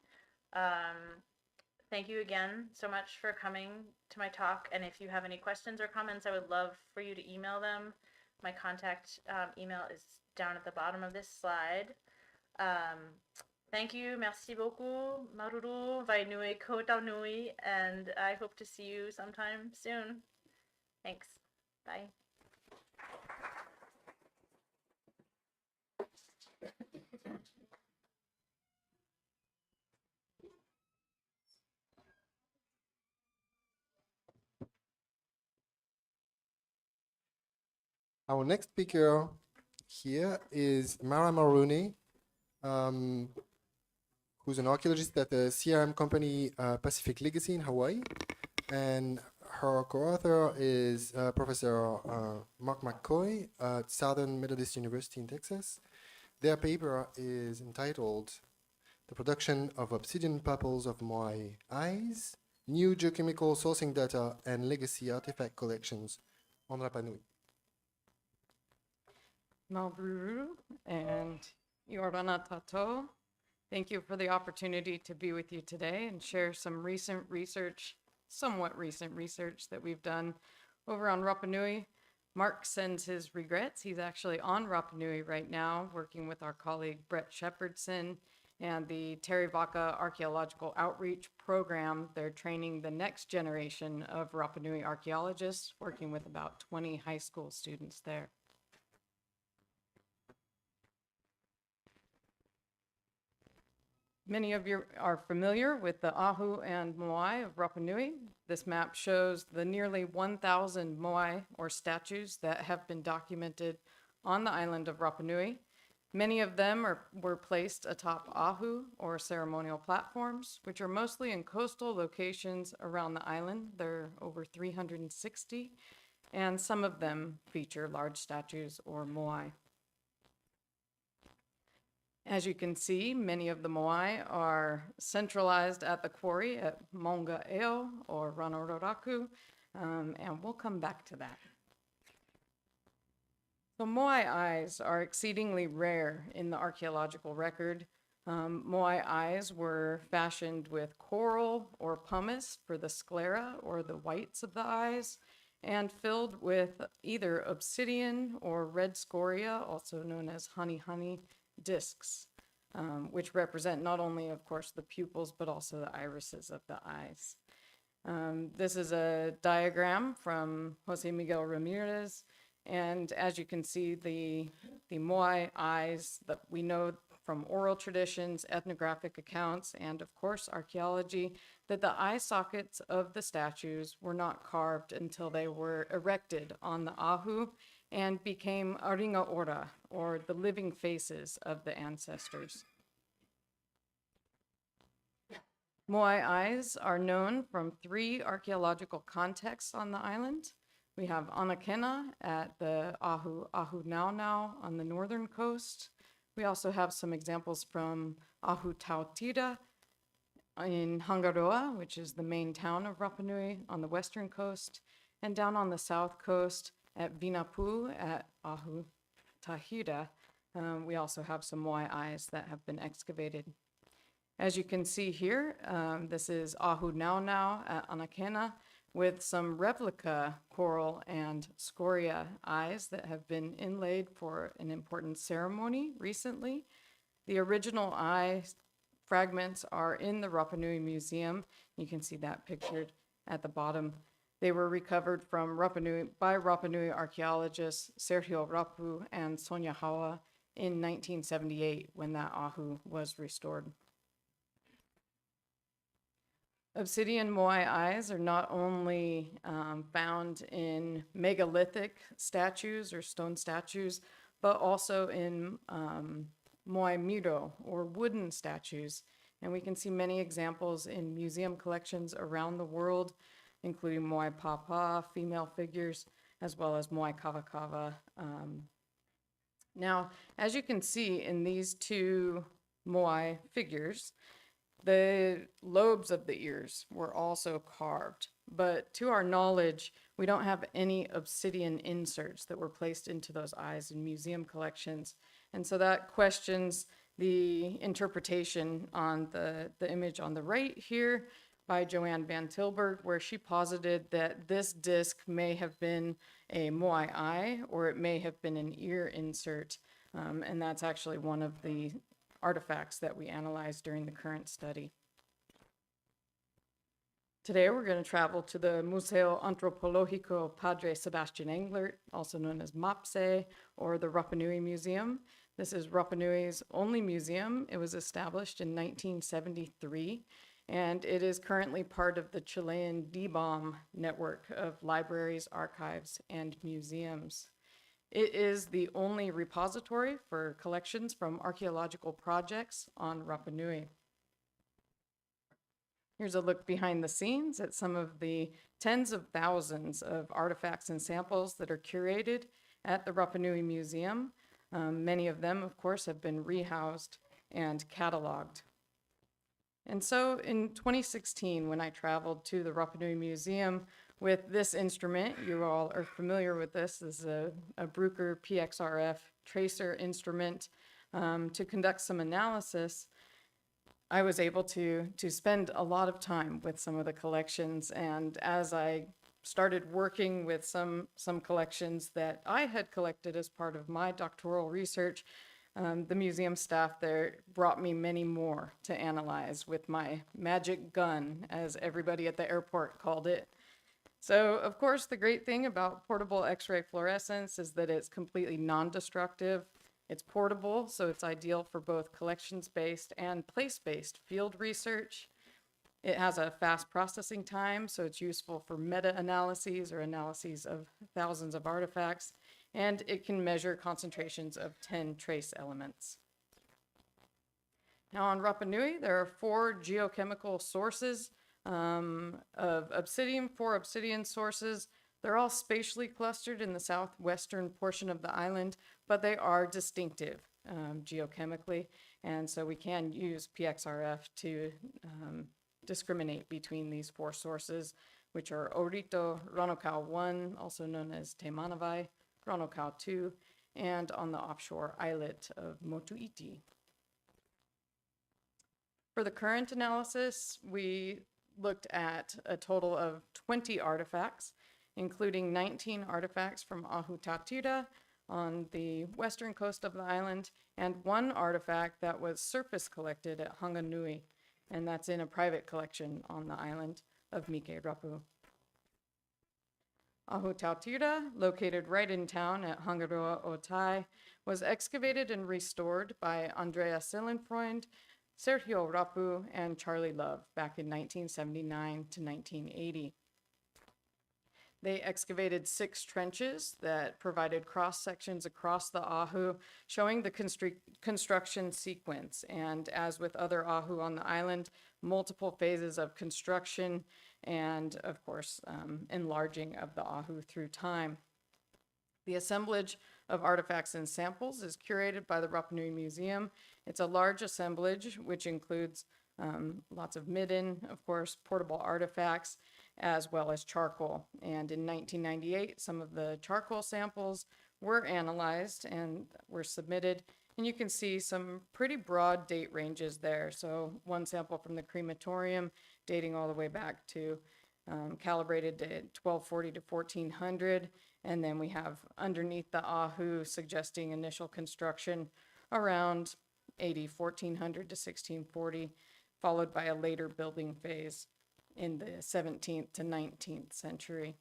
Thank you again so much for coming to my talk. And if you have any questions or comments, I would love for you to email them. My contact email is down at the bottom of this slide. Thank you. Merci beaucoup. Maruru, vai nui ko tau nui. And I hope to see you sometime soon. Thanks. Bye. Our next speaker here is Mara Maruni, who's an archaeologist at the CRM company Pacific Legacy in Hawaii. And her co-author is Professor Mark McCoy at Southern Methodist University in Texas. Their paper is entitled The Production of Obsidian Pupils of Moai Eyes, New Geochemical Sourcing Data and Legacy Artifact Collections on Rapa Nui. Maururu and Iorana Tato. Thank you for the opportunity to be with you today and share some recent research, somewhat recent research that we've done over on Rapa Nui. Mark sends his regrets. He's actually on Rapa Nui right now, working with our colleague Brett Shepherdson and the Terivaka Archaeological Outreach Program. They're training the next generation of Rapa Nui archaeologists, working with about 20 high school students there. Many of you are familiar with the Ahu and Moai of Rapa Nui. This map shows the nearly 1,000 Moai, or statues, that have been documented on the island of Rapa Nui. Many of them were placed atop Ahu, or ceremonial platforms, which are mostly in coastal locations around the island. There are over 360, and some of them feature large statues or Moai. As you can see, many of the Moai are centralized at the quarry at Monga'eo or Ranororaku, and we'll come back to that. So Moai eyes are exceedingly rare in the archaeological record. Moai eyes were fashioned with coral or pumice for the sclera or the whites of the eyes, and filled with either obsidian or red scoria, also known as honey discs, which represent not only, of course, the pupils, but also the irises of the eyes. This is a diagram from Jose Miguel Ramirez, and as you can see, the Moai eyes that we know from oral traditions, ethnographic accounts, and of course archaeology, that the eye sockets of the statues were not carved until they were erected on the Ahu and became aringa ora, or the living faces of the ancestors. Moai eyes are known from 3 archaeological contexts on the island. We have Anakena at the Ahu Naunau on the northern coast. We also have some examples from Ahu Tautira in Hangaroa, which is the main town of Rapa Nui on the western coast, and down on the south coast at Vinapu at Ahu Tahira. We also have some Moai eyes that have been excavated. As you can see here, this is Ahu Naunau at Anakena with some replica coral and scoria eyes that have been inlaid for an important ceremony recently. The original eye fragments are in the Rapa Nui Museum. You can see that pictured at the bottom. They were recovered from by Rapa Nui archaeologists Sergio Rapu and Sonia Hawa in 1978 when that Ahu was restored. Obsidian Moai eyes are not only found in megalithic statues or stone statues, but also in Moai miro, or wooden statues. And we can see many examples in museum collections around the world, including Moai Papa, female figures, as well as Moai Kawakawa. Now, as you can see in these 2 Moai figures, the lobes of the ears were also carved, but to our knowledge, we don't have any obsidian inserts that were placed into those eyes in museum collections. And so that questions the interpretation on the image on the right here by Joanne Van Tilburg, where she posited that this disc may have been a Moai eye, or it may have been an ear insert. And that's actually one of the artifacts that we analyzed during the current study. Today we're going to travel to the Museo Antropologico Padre Sebastian Englert, also known as MAPSE, or the Rapa Nui Museum. This is Rapa Nui's only museum. It was established in 1973, and it is currently part of the Chilean DBOM network of libraries, archives, and museums. It is the only repository for collections from archaeological projects on Rapa Nui. Here's a look behind the scenes at some of the tens of thousands of artifacts and samples that are curated at the Rapa Nui Museum. Many of them, of course, have been rehoused and cataloged. And so in 2016, when I traveled to the Rapa Nui Museum with this instrument, you all are familiar with this is a Bruker PXRF tracer instrument to conduct some analysis. I was able to spend a lot of time with some of the collections, and as I started working with some collections that I had collected as part of my doctoral research, the museum staff there brought me many more to analyze with my magic gun, as everybody at the airport called it. So, of course, the great thing about portable X-ray fluorescence is that it's completely non-destructive. It's portable, so it's ideal for both collections-based and place-based field research. It has a fast processing time, so it's useful for meta-analyses or analyses of thousands of artifacts, and it can measure concentrations of 10 trace elements. Now on Rapa Nui, there are 4 geochemical sources of obsidian, 4 obsidian sources. They're all spatially clustered in the southwestern portion of the island, but they are distinctive geochemically, and so we can use PXRF to discriminate between these 4 sources, which are Orito, Ranokau 1, also known as Te Manawai, Ranokau 2, and on the offshore islet of Motuiti. For the current analysis, we looked at a total of 20 artifacts, including 19 artifacts from Ahutatira on the western coast of the island, and 1 artifact that was surface collected at Hanganui, and that's in a private collection on the island of Mike Rapu. Ahutatira, located right in town at Hangaroa Otai, was excavated and restored by Andrea Sillenfreund, Sergio Rapu, and Charlie Love back in 1979 to 1980. They excavated 6 trenches that provided cross sections across the Ahu, showing the construction sequence. And as with other Ahu on the island, multiple phases of construction and, of course, enlarging of the Ahu through time. The assemblage of artifacts and samples is curated by the Rapa Nui Museum. It's a large assemblage, which includes lots of midden, of course, portable artifacts, as well as charcoal. And in 1998, some of the charcoal samples were analyzed and were submitted. And you can see some pretty broad date ranges there. So one sample from the crematorium dating all the way back to calibrated to 1240 to 1400. And then we have underneath the Ahu suggesting initial construction around 1400 to 1640, followed by a later building phase in the 17th to 19th century.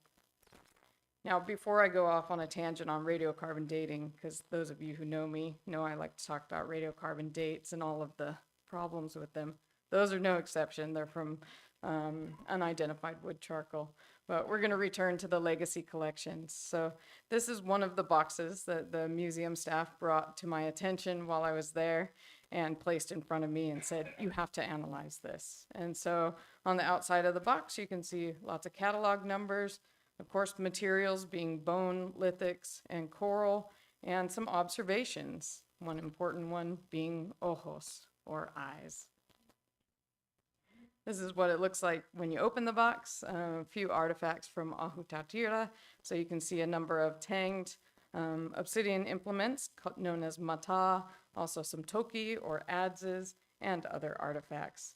Now, before I go off on a tangent on radiocarbon dating, because those of you who know me know I like to talk about radiocarbon dates and all of the problems with them. Those are no exception. They're from unidentified wood charcoal. But we're going to return to the legacy collections. So this is one of the boxes that the museum staff brought to my attention while I was there and placed in front of me and said, you have to analyze this. And so on the outside of the box, you can see lots of catalog numbers, of course, materials being bone, lithics, and coral, and some observations, one important one being ojos, or eyes. This is what it looks like when you open the box. A few artifacts from Ahutatira. So you can see a number of tanged obsidian implements known as mata, also some toki or adzes, and other artifacts.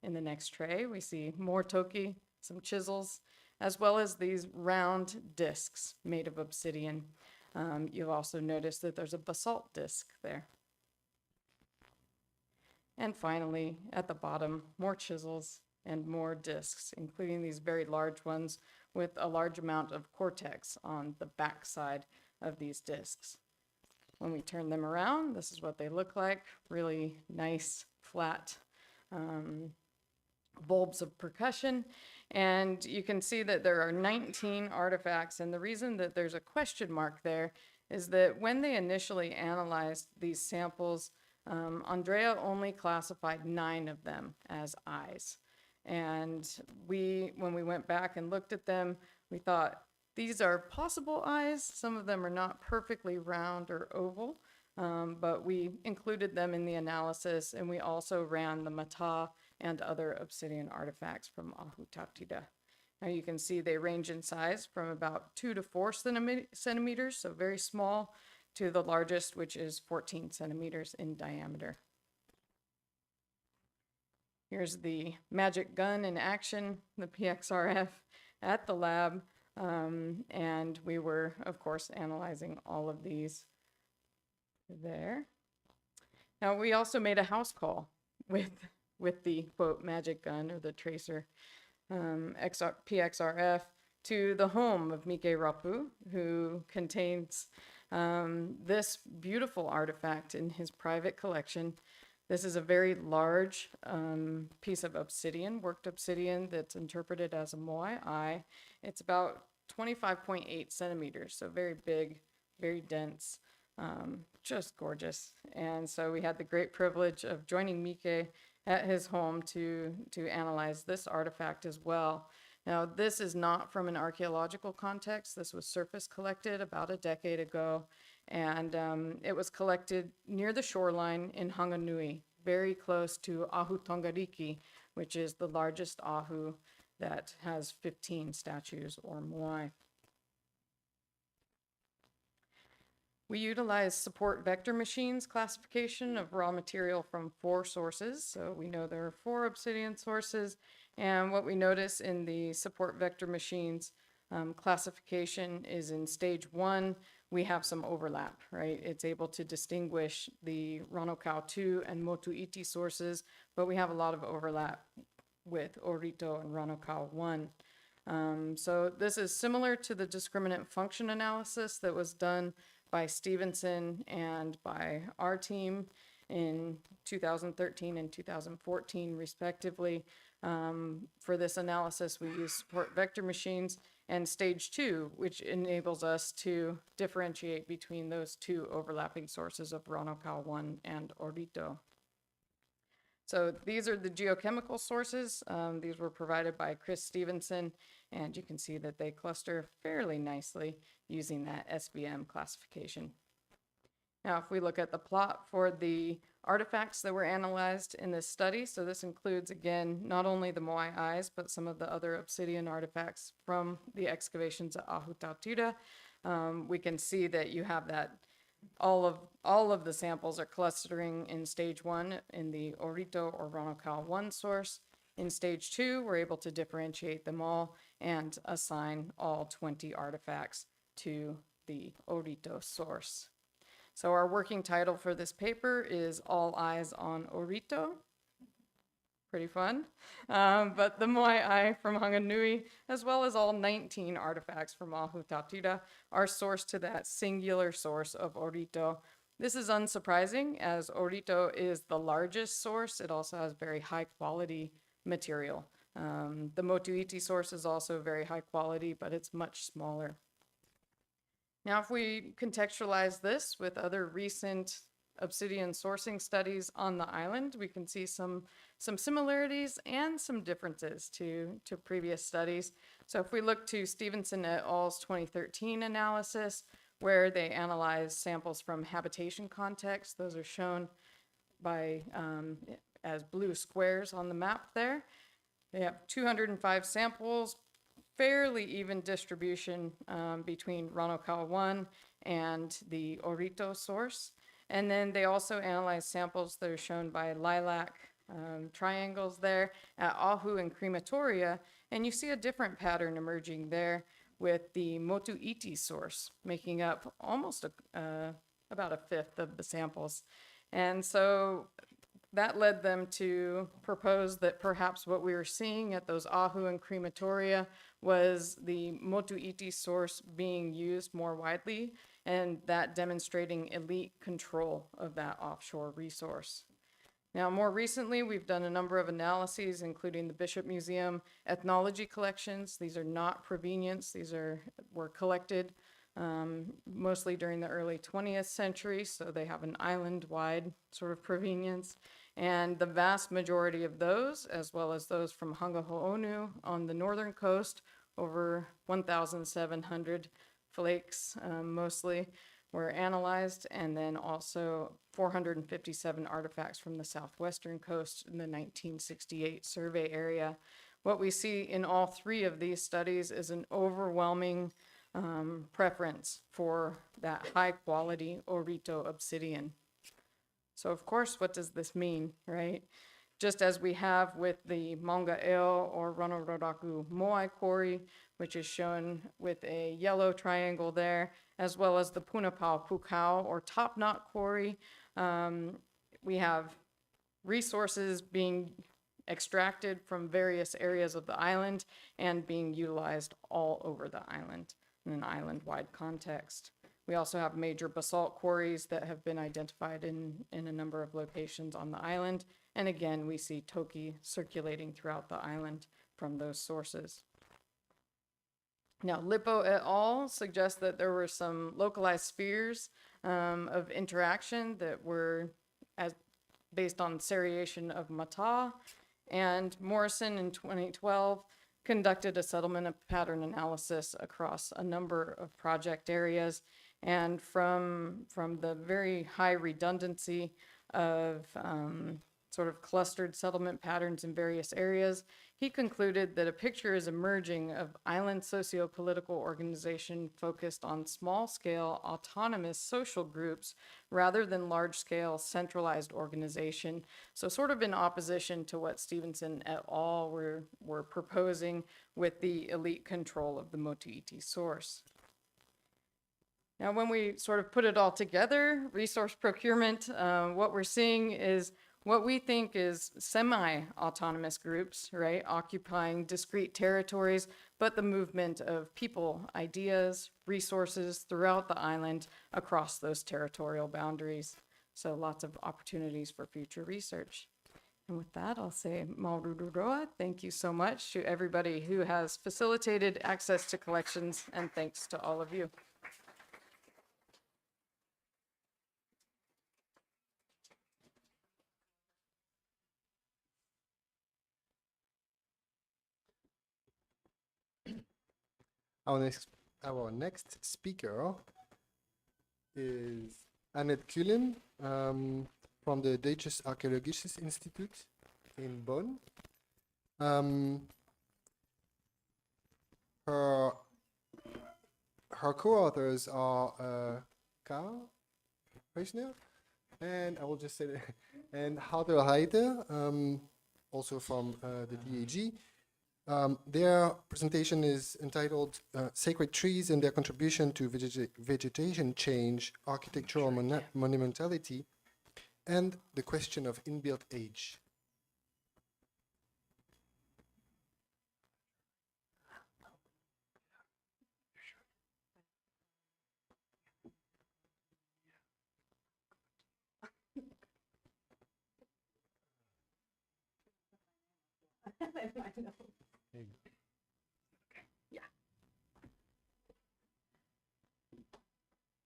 In the next tray, we see more toki, some chisels, as well as these round discs made of obsidian. You'll also notice that there's a basalt disc there. And finally, at the bottom, more chisels and more discs, including these very large ones with a large amount of cortex on the back side of these discs. When we turn them around, this is what they look like. Really nice, flat bulbs of percussion. And you can see that there are 19 artifacts, and the reason that there's a question mark there is that when they initially analyzed these samples, Andrea only classified 9 of them as eyes. And when we went back and looked at them, we thought, these are possible eyes. Some of them are not perfectly round or oval, but we included them in the analysis, and we also ran the mata and other obsidian artifacts from Ahutautīta. Now you can see they range in size from about 2 to 4 centimeters, so very small, to the largest, which is 14 centimeters in diameter. Here's the magic gun in action, the PXRF, at the lab. And we were, of course, analyzing all of these there. Now, we also made a house call with the, quote, magic gun or the tracer PXRF to the home of Mike Rapu, who contains this beautiful artifact in his private collection. This is a very large piece of obsidian, worked obsidian, that's interpreted as a moai eye. It's about 25.8 centimeters, so very big, very dense, just gorgeous. And so we had the great privilege of joining Mike at his home to analyze this artifact as well. Now, this is not from an archaeological context. This was surface collected about a decade ago, and it was collected near the shoreline in Hanganui, very close to Ahu Tongariki, which is the largest ahu that has 15 statues or moai. We utilize support vector machines classification of raw material from 4 sources. So we know there are 4 obsidian sources. And what we notice in the support vector machines classification is in stage 1, we have some overlap, right? It's able to distinguish the Ranokau 2 and Motuʻiti sources, but we have a lot of overlap with Orito and Ranokau 1. So this is similar to the discriminant function analysis that was done by Stevenson and by our team in 2013 and 2014, respectively. For this analysis, we use support vector machines and stage 2, which enables us to differentiate between those 2 overlapping sources of Ranokau 1 and Orito. So these are the geochemical sources. These were provided by Chris Stevenson, and you can see that they cluster fairly nicely using that SVM classification. Now, if we look at the plot for the artifacts that were analyzed in this study, so this includes, again, not only the moai eyes, but some of the other obsidian artifacts from the excavations at Ahutautīta. We can see that you have that all of the samples are clustering in stage 1 in the Orito or Ranokau 1 source. In stage 2, we're able to differentiate them all and assign all 20 artifacts to the Orito source. So our working title for this paper is All Eyes on Orito. Pretty fun. But the moai eye from Hanganui, as well as all 19 artifacts from Ahutautīta, are sourced to that singular source of Orito. This is unsurprising, as Orito is the largest source. It also has very high quality material. The Motuʻiti source is also very high quality, but it's much smaller. Now, if we contextualize this with other recent obsidian sourcing studies on the island, we can see some similarities and some differences to previous studies. So if we look to Stevenson et al.'s 2013 analysis, where they analyzed samples from habitation context, those are shown by as blue squares on the map there. They have 205 samples, fairly even distribution between Ranokau 1 and the Orito source. And then they also analyzed samples that are shown by lilac triangles there at Ahu and Crematoria. And you see a different pattern emerging there with the Motuʻiti source, making up almost about a fifth of the samples. And so that led them to propose that perhaps what we were seeing at those Ahu and Crematoria was the Motuʻiti source being used more widely, and that demonstrating elite control of that offshore resource. Now, more recently, we've done a number of analyses, including the Bishop Museum ethnology collections. These are not provenience. Were collected mostly during the early 20th century, so they have an island-wide sort of provenience. And the vast majority of those, as well as those from Hangaho'onu on the northern coast, over 1,700 flakes mostly, were analyzed, and then also 457 artifacts from the southwestern coast in the 1968 survey area. What we see in all three of these studies is an overwhelming preference for that high quality Orito obsidian. So of course, what does this mean, right? Just as we have with the Mangaʻeo or Ranororaku Moai quarry, which is shown with a yellow triangle there, as well as the Punapau Pukau or Top Knot quarry, we have resources being extracted from various areas of the island and being utilized all over the island in an island-wide context. We also have major basalt quarries that have been identified in a number of locations on the island. And again, we see toki circulating throughout the island from those sources. Now, Lippo et al. Suggests that there were some localized spheres of interaction that were based on seriation of Mata. And Morrison in 2012 conducted a settlement pattern analysis across a number of project areas. And from the very high redundancy of sort of clustered settlement patterns in various areas, he concluded that a picture is emerging of island socio-political organization focused on small-scale autonomous social groups rather than large-scale centralized organization. So sort of in opposition to what Stevenson et al. Were proposing with the elite control of the Motiiti source. Now, when we sort of put it all together, resource procurement, what we're seeing is what we think is semi-autonomous groups, right, occupying discrete territories, but the movement of people, ideas, resources throughout the island across those territorial boundaries. So lots of opportunities for future research. And with that, I'll say maururua. Thank you so much to everybody who has facilitated access to collections, and thanks to all of you. Our next speaker is Annette Guillaume from the Deutsches Archaeologisches Institut in Bonn. Her co-authors are Karl Reisner, and I will just say that, and Houter Heide, also from the DAG. Their presentation is entitled Sacred Trees and Their Contribution to Vegetation Change, Architectural Monumentality, and the Question of Inbuilt Age.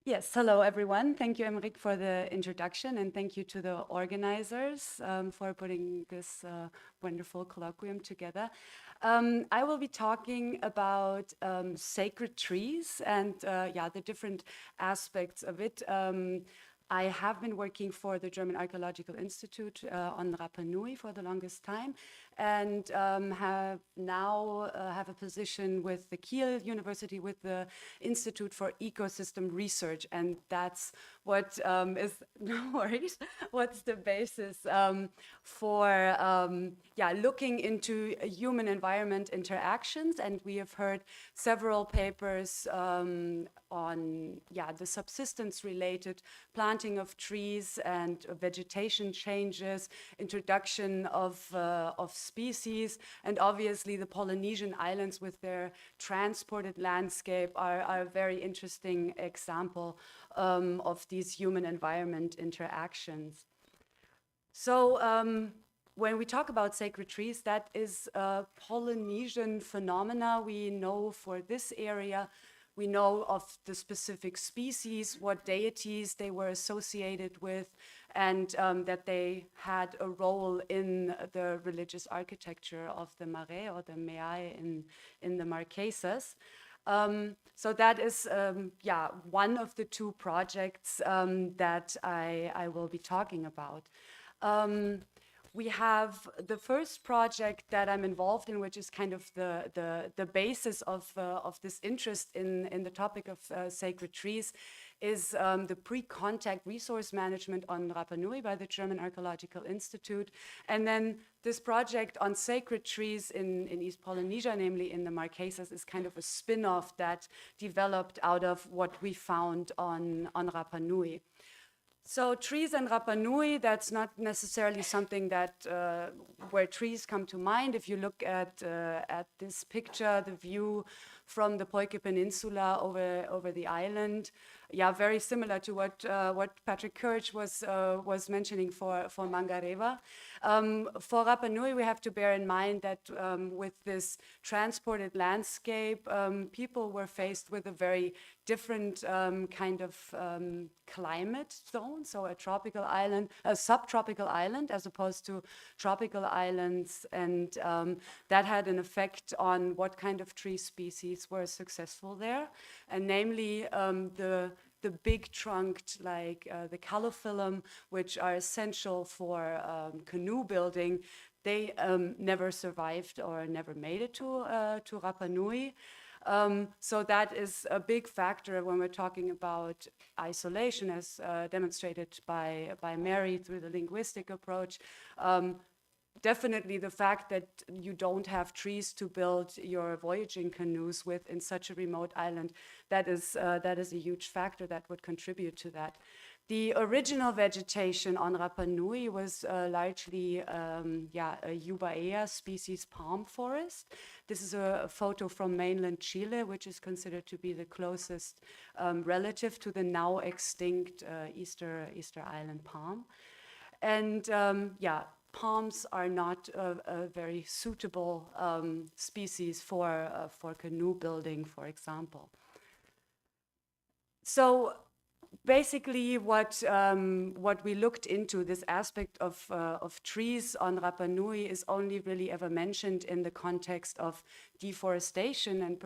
Yes, hello everyone. Thank you, Emmerich, for the introduction, and thank you to the organizers for putting this wonderful colloquium together. I will be talking about sacred trees and the different aspects of it. I have been working for the German Archaeological Institute on Rapa Nui for the longest time, and have a position with the Kiel University with the Institute for Ecosystem Research, and that's what is no worries. What's the basis for looking into human-environment interactions? And we have heard several papers on the subsistence-related planting of trees and vegetation changes, introduction of species, and obviously the Polynesian islands with their transported landscape are a very interesting example of these human-environment interactions. So when we talk about sacred trees, that is a Polynesian phenomena. We know for this area, we know of the specific species, what deities they were associated with, and that they had a role in the religious architecture of the mare or the meae in the Marquesas. So that is, one of the two projects that I will be talking about. We have the first project that I'm involved in, which is kind of the basis of this interest in the topic of sacred trees, is the pre-contact resource management on Rapa Nui by the German Archaeological Institute. And then this project on sacred trees in East Polynesia, namely in the Marquesas, is kind of a spin-off that developed out of what we found on Rapa Nui. So trees and Rapa Nui, that's not necessarily something that where trees come to mind. If you look at this picture, the view from the Poike Peninsula over the island, very similar to what Patrick Kirch was mentioning for Mangareva. For Rapa Nui, we have to bear in mind that with this transported landscape, people were faced with a very different kind of climate zone, so a tropical island, a subtropical island, as opposed to tropical islands, and that had an effect on what kind of tree species were successful there, and namely the big trunked, like the calophyllum, which are essential for canoe building. They never survived or never made it to Rapa Nui. So that is a big factor when we're talking about isolation, as demonstrated by Mary through the linguistic approach. Definitely the fact that you don't have trees to build your voyaging canoes with in such a remote island, that is a huge factor that would contribute to that. The original vegetation on Rapa Nui was largely a Eubaea species palm forest. This is a photo from mainland Chile, which is considered to be the closest relative to the now extinct Easter Island palm. And palms are not a very suitable species for canoe building, for example. So basically, what we looked into, this aspect of trees on Rapa Nui, is only really ever mentioned in the context of deforestation and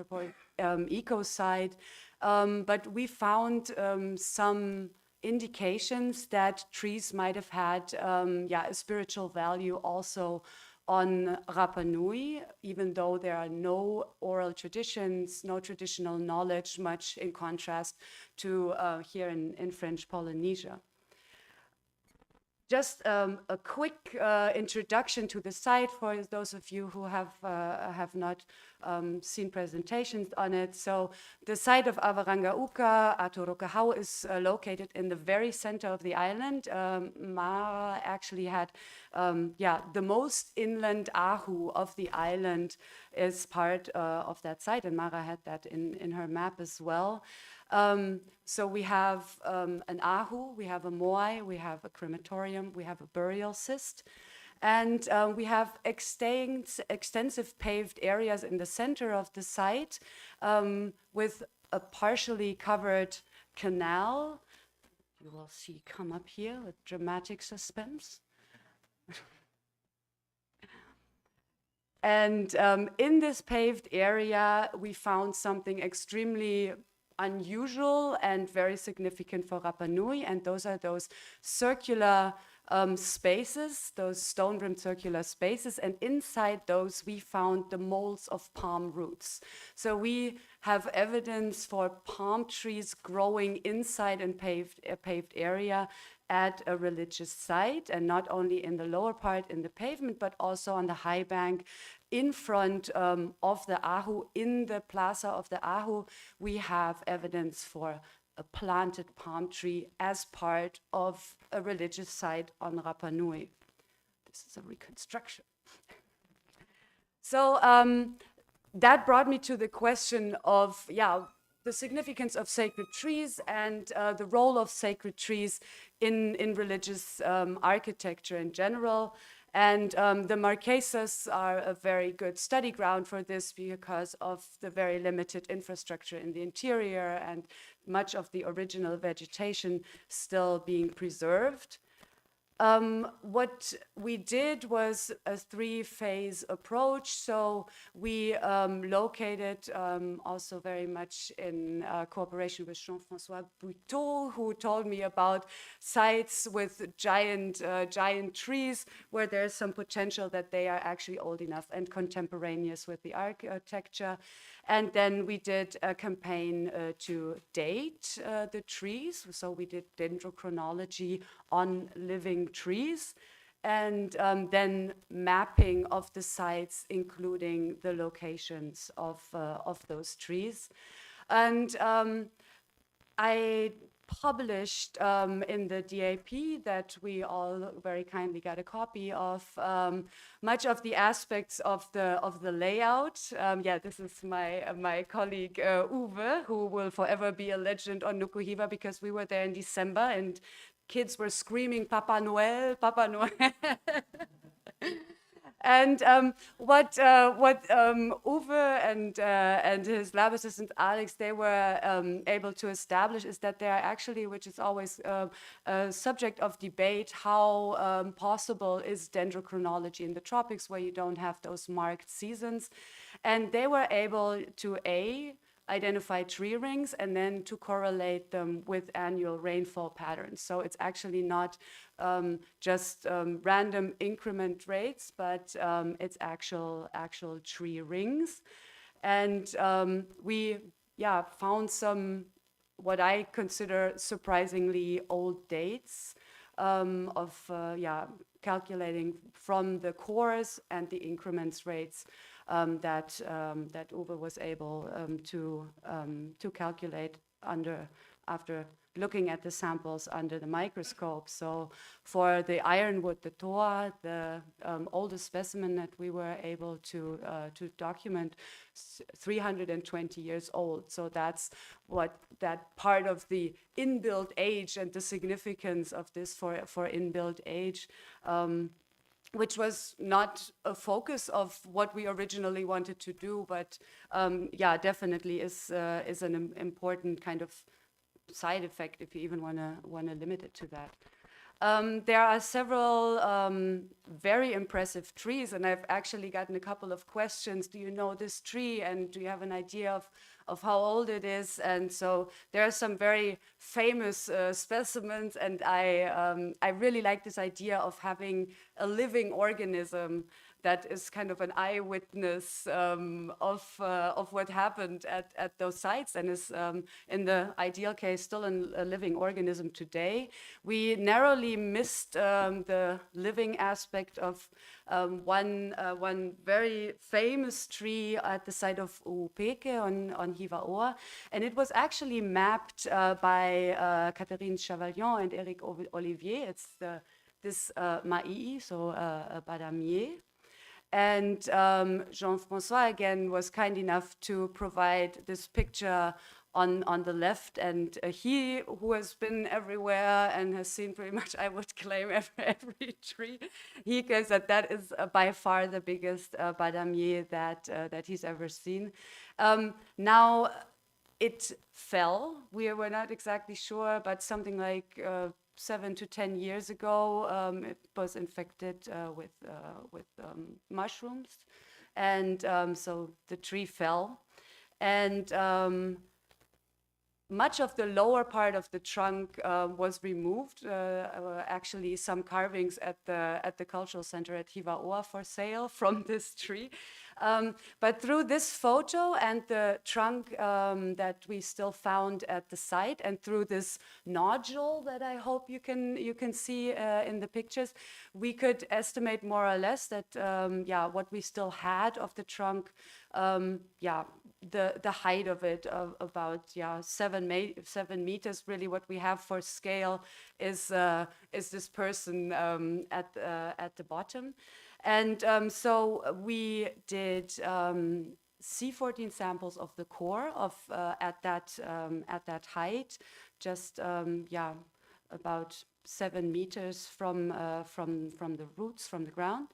ecocide. But we found some indications that trees might have had a spiritual value also on Rapa Nui, even though there are no oral traditions, no traditional knowledge, much in contrast to here in French Polynesia. Just a quick introduction to the site for those of you who have not seen presentations on it. So the site of Avarangauka, Aturokahau, is located in the very center of the island. Mara actually had the most inland ahu of the island is part of that site, and Mara had that in her map as well. So we have an ahu, we have a moai, we have a crematorium, we have a burial cyst, and we have extensive paved areas in the center of the site with a partially covered canal. You will see come up here with dramatic suspense. And in this paved area, we found something extremely unusual and very significant for Rapa Nui, and those are those circular spaces, those stone-rimmed circular spaces, and inside those we found the molds of palm roots. So we have evidence for palm trees growing inside a paved area at a religious site, and not only in the lower part in the pavement, but also on the high bank in front of the ahu. In the plaza of the ahu, we have evidence for a planted palm tree as part of a religious site on Rapa Nui. This is a reconstruction. So that brought me to the question of, the significance of sacred trees and the role of sacred trees in religious architecture in general. And the Marquesas are a very good study ground for this because of the very limited infrastructure in the interior and much of the original vegetation still being preserved. What we did was a three-phase approach. So we located also very much in cooperation with Jean-François Buteau, who told me about sites with giant trees where there's some potential that they are actually old enough and contemporaneous with the architecture. And then we did a campaign to date the trees. So we did dendrochronology on living trees, and then mapping of the sites, including the locations of those trees. And I published in the DAP that we all very kindly got a copy of much of the aspects of the layout. Yeah, this is my colleague Uwe, who will forever be a legend on Nukuhiva because we were there in December and kids were screaming Papa Noel, Papa Noel. And what Uwe and his lab assistant Alex, they were able to establish is that there are actually, which is always a subject of debate, how possible is dendrochronology in the tropics where you don't have those marked seasons. And they were able to identify tree rings and then to correlate them with annual rainfall patterns. So it's actually not just random increment rates, but it's actual tree rings. And we found some what I consider surprisingly old dates of calculating from the cores and the increments rates that Uwe was able to calculate after looking at the samples under the microscope. So for the ironwood, the toa, the oldest specimen that we were able to document, 320 years old. So that's what that part of the inbuilt age and the significance of this for inbuilt age. Which was not a focus of what we originally wanted to do, but definitely is an important kind of side effect if you even want to limit it to that. There are several very impressive trees, and I've actually gotten a couple of questions. Do you know this tree, and do you have an idea of how old it is? And so there are some very famous specimens, and I really like this idea of having a living organism that is kind of an eyewitness of what happened at those sites and is, in the ideal case, still a living organism today. We narrowly missed the living aspect of one very famous tree at the site of Upeke on Hivaoa, and it was actually mapped by Catherine Chavalion and Eric Olivier. It's this ma'i, so a badamier. And Jean-François, again, was kind enough to provide this picture on the left. And he, who has been everywhere and has seen pretty much, I would claim, every tree, he says that is by far the biggest badamier that he's ever seen. Now, it fell. We were not exactly sure, but something like 7 to 10 years ago, it was infected with mushrooms, and so the tree fell, and much of the lower part of the trunk was removed. Actually, some carvings at the cultural center at Hivaoa for sale from this tree. But through this photo and the trunk that we still found at the site, and through this nodule that I hope you can see in the pictures, we could estimate more or less that what we still had of the trunk, the height of it of about 7 meters. Really, what we have for scale is this person at the bottom. And so we did C14 samples of the core of at that height, just about 7 meters from the roots, from the ground,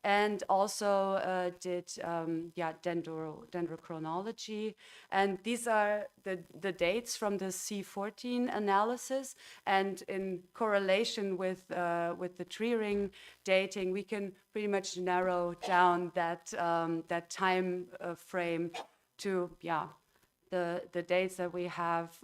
and also did dendrochronology. And these are the dates from the C14 analysis. And in correlation with the tree ring dating, we can pretty much narrow down that time frame to the dates that we have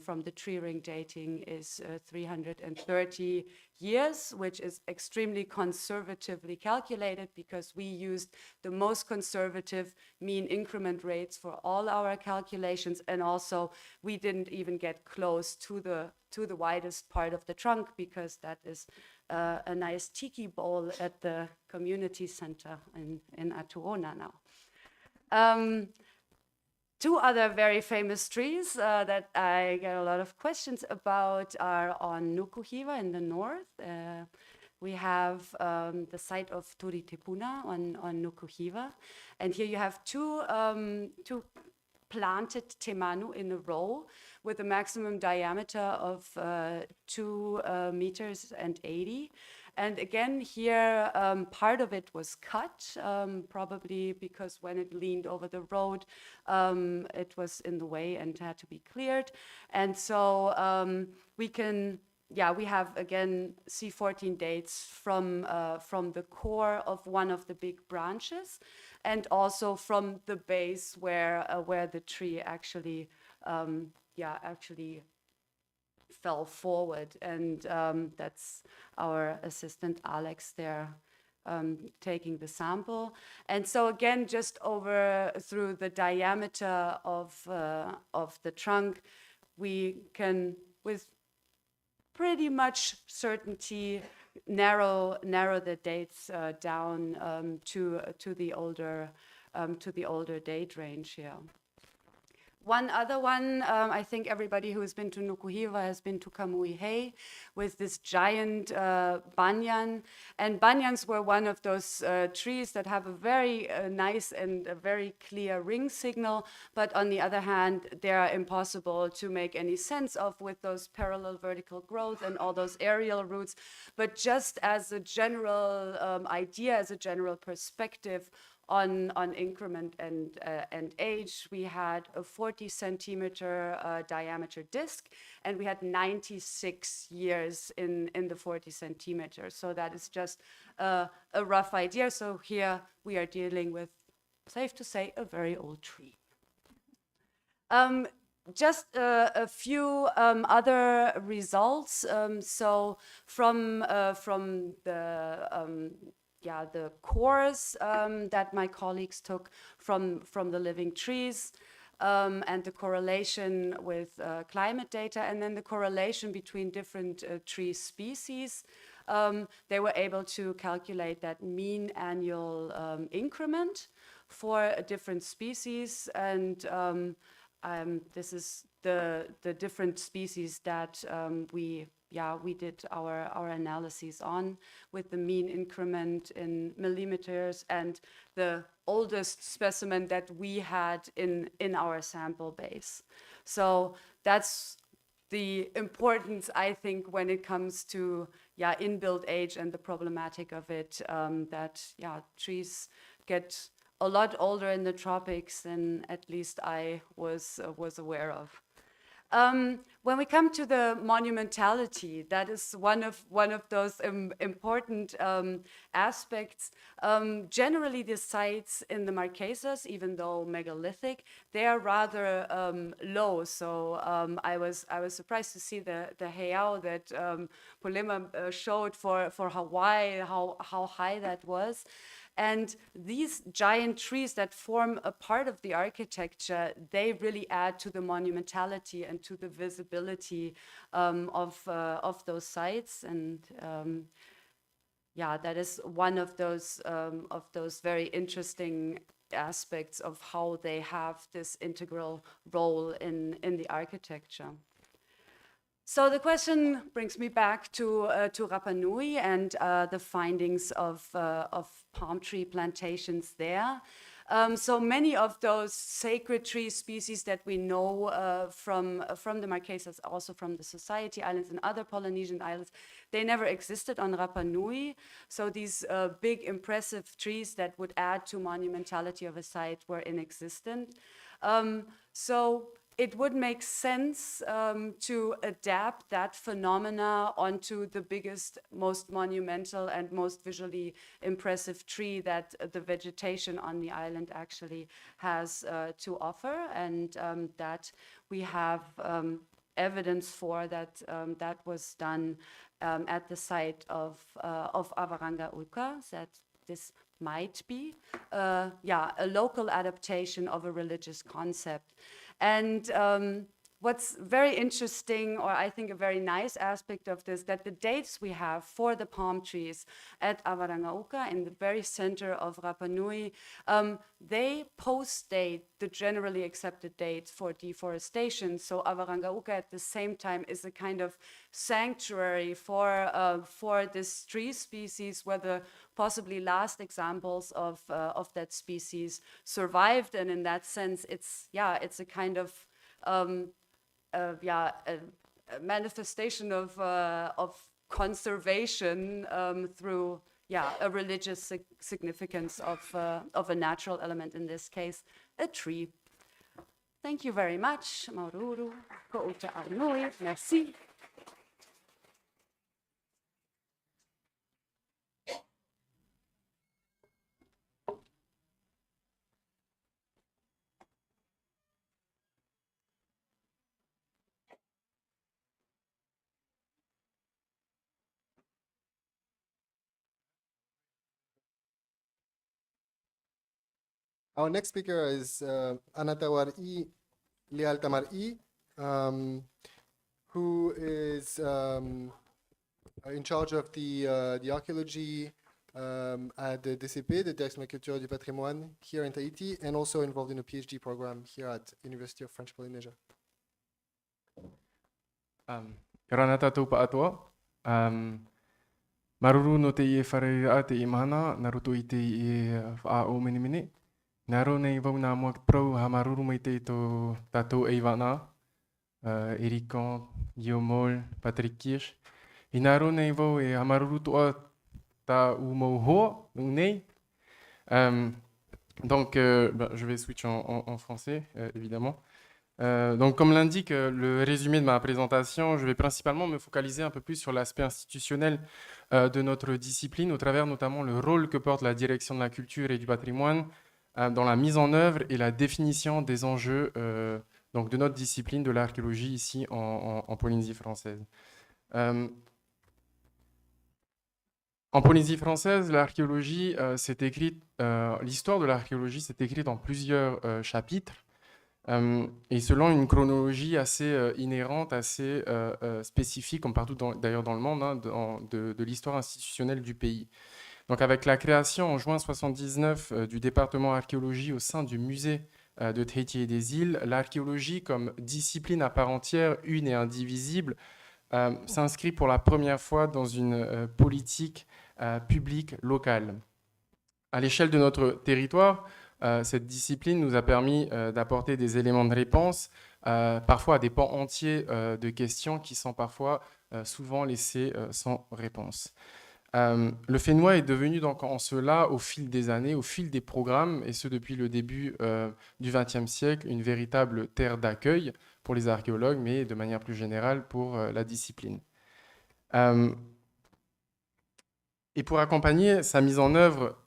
from the tree ring dating is 330 years, which is extremely conservatively calculated because we used the most conservative mean increment rates for all our calculations, and also we didn't even get close to the widest part of the trunk because that is a nice tiki bowl at the community center in Atuona now. Two other very famous trees that I get a lot of questions about are on Nukuhiva in the north. We have the site of Turitipuna on Nukuhiva. And here you have two planted temanu in a row with a maximum diameter of 2 meters and 80. And again, here, part of it was cut, probably because when it leaned over the road, it was in the way and had to be cleared. And so we have, again, C14 dates from the core of one of the big branches, and also from the base where the tree actually fell forward. And that's our assistant Alex there taking the sample. And so again, just through the diameter of the trunk, we can, with pretty much certainty, narrow the dates down to the older date range here. One other one, I think everybody who has been to Nukuhiva has been to Kamuihe with this giant banyan. And banyans were one of those trees that have a very nice and a very clear ring signal. But on the other hand, they are impossible to make any sense of with those parallel vertical growth and all those aerial roots. But just as a general idea, as a general perspective, on increment and age, we had a 40 centimeter diameter disc, and we had 96 years in the 40 centimeters. So that is just a rough idea. So here we are dealing with, safe to say, a very old tree. Just a few other results. So from the cores that my colleagues took from the living trees, and the correlation with climate data, and then the correlation between different tree species. They were able to calculate that mean annual increment for different species, and this is the different species that we did our analyses on, with the mean increment in millimeters and the oldest specimen that we had in our sample base. So that's the importance, I think, when it comes to inbuilt age and the problematic of it, that trees get a lot older in the tropics than at least I was aware of. When we come to the monumentality, that is one of those important aspects. Generally, the sites in the Marquesas, even though megalithic, they are rather low. So I was surprised to see the heiau that Pulima showed for Hawaii, how high that was. And these giant trees that form a part of the architecture, they really add to the monumentality and to the visibility of those sites. And that is one of those very interesting aspects of how they have this integral role in the architecture. So the question brings me back to Rapa Nui and the findings of palm tree plantations there. So many of those sacred tree species that we know from the Marquesas, also from the Society Islands and other Polynesian islands, they never existed on Rapa Nui. So these big, impressive trees that would add to monumentality of a site were inexistent. So it would make sense to adapt that phenomena onto the biggest, most monumental and most visually impressive tree that the vegetation on the island actually has to offer, and that we have evidence for that that was done at the site of Avaranga Uka, that this might be a local adaptation of a religious concept. And what's very interesting, or I think a very nice aspect of this, that the dates we have for the palm trees at Avaranga-Uka in the very center of Rapa Nui, they post-date the generally accepted dates for deforestation. So Avaranga-Uka at the same time is a kind of sanctuary for this tree species, where the possibly last examples of that species survived. And in that sense, it's a kind of a manifestation of conservation through a religious significance of a natural element, in this case, a tree. Thank you very much. Maururu, ko'uta arnui, merci. Our next speaker is Anatawari LÉAL-TAMARII, who is in charge of the archaeology at the DCP, the Direction de la Culture du Patrimoine, here in Tahiti, and also involved in a PhD program here at University of French Polynesia. Karana tātou pātoa. Maruru no te i e whareira te i mahana, naruto i te i e whaao mene mene. Naro nei vau nā mua prau ha maruru mai te i tō tātou e wana, Ericon, Guillaume, Patrick Kirsch. I naro nei vau e ha maruru toa tā u mau hoa, u nei. Donc, je vais switch en français, évidemment. Donc, comme l'indique le résumé de ma présentation, je vais principalement me focaliser un peu plus sur l'aspect institutionnel de notre discipline, au travers notamment le rôle que porte la direction de la culture et du patrimoine dans la mise en œuvre et la définition des enjeux donc de notre discipline de l'archéologie ici en Polynésie française. En Polynésie française, l'archéologie s'est écrite, l'histoire de l'archéologie s'est écrite en plusieurs chapitres. Et selon une chronologie assez inhérente, assez spécifique, comme partout d'ailleurs dans le monde, hein, de l'histoire institutionnelle du pays. Donc avec la création en juin 1979 du département archéologie au sein du musée de Tahiti et des îles, l'archéologie comme discipline à part entière, une et indivisible, s'inscrit pour la première fois dans une politique publique locale. À l'échelle de notre territoire, cette discipline nous a permis d'apporter des éléments de réponse, parfois à des pans entiers de questions qui sont parfois souvent laissées sans réponse. Le Fénois est devenu donc en cela, au fil des années, au fil des programmes, et ce depuis le début du XXe siècle, une véritable terre d'accueil pour les archéologues, mais de manière plus générale pour la discipline. Et pour accompagner sa mise en œuvre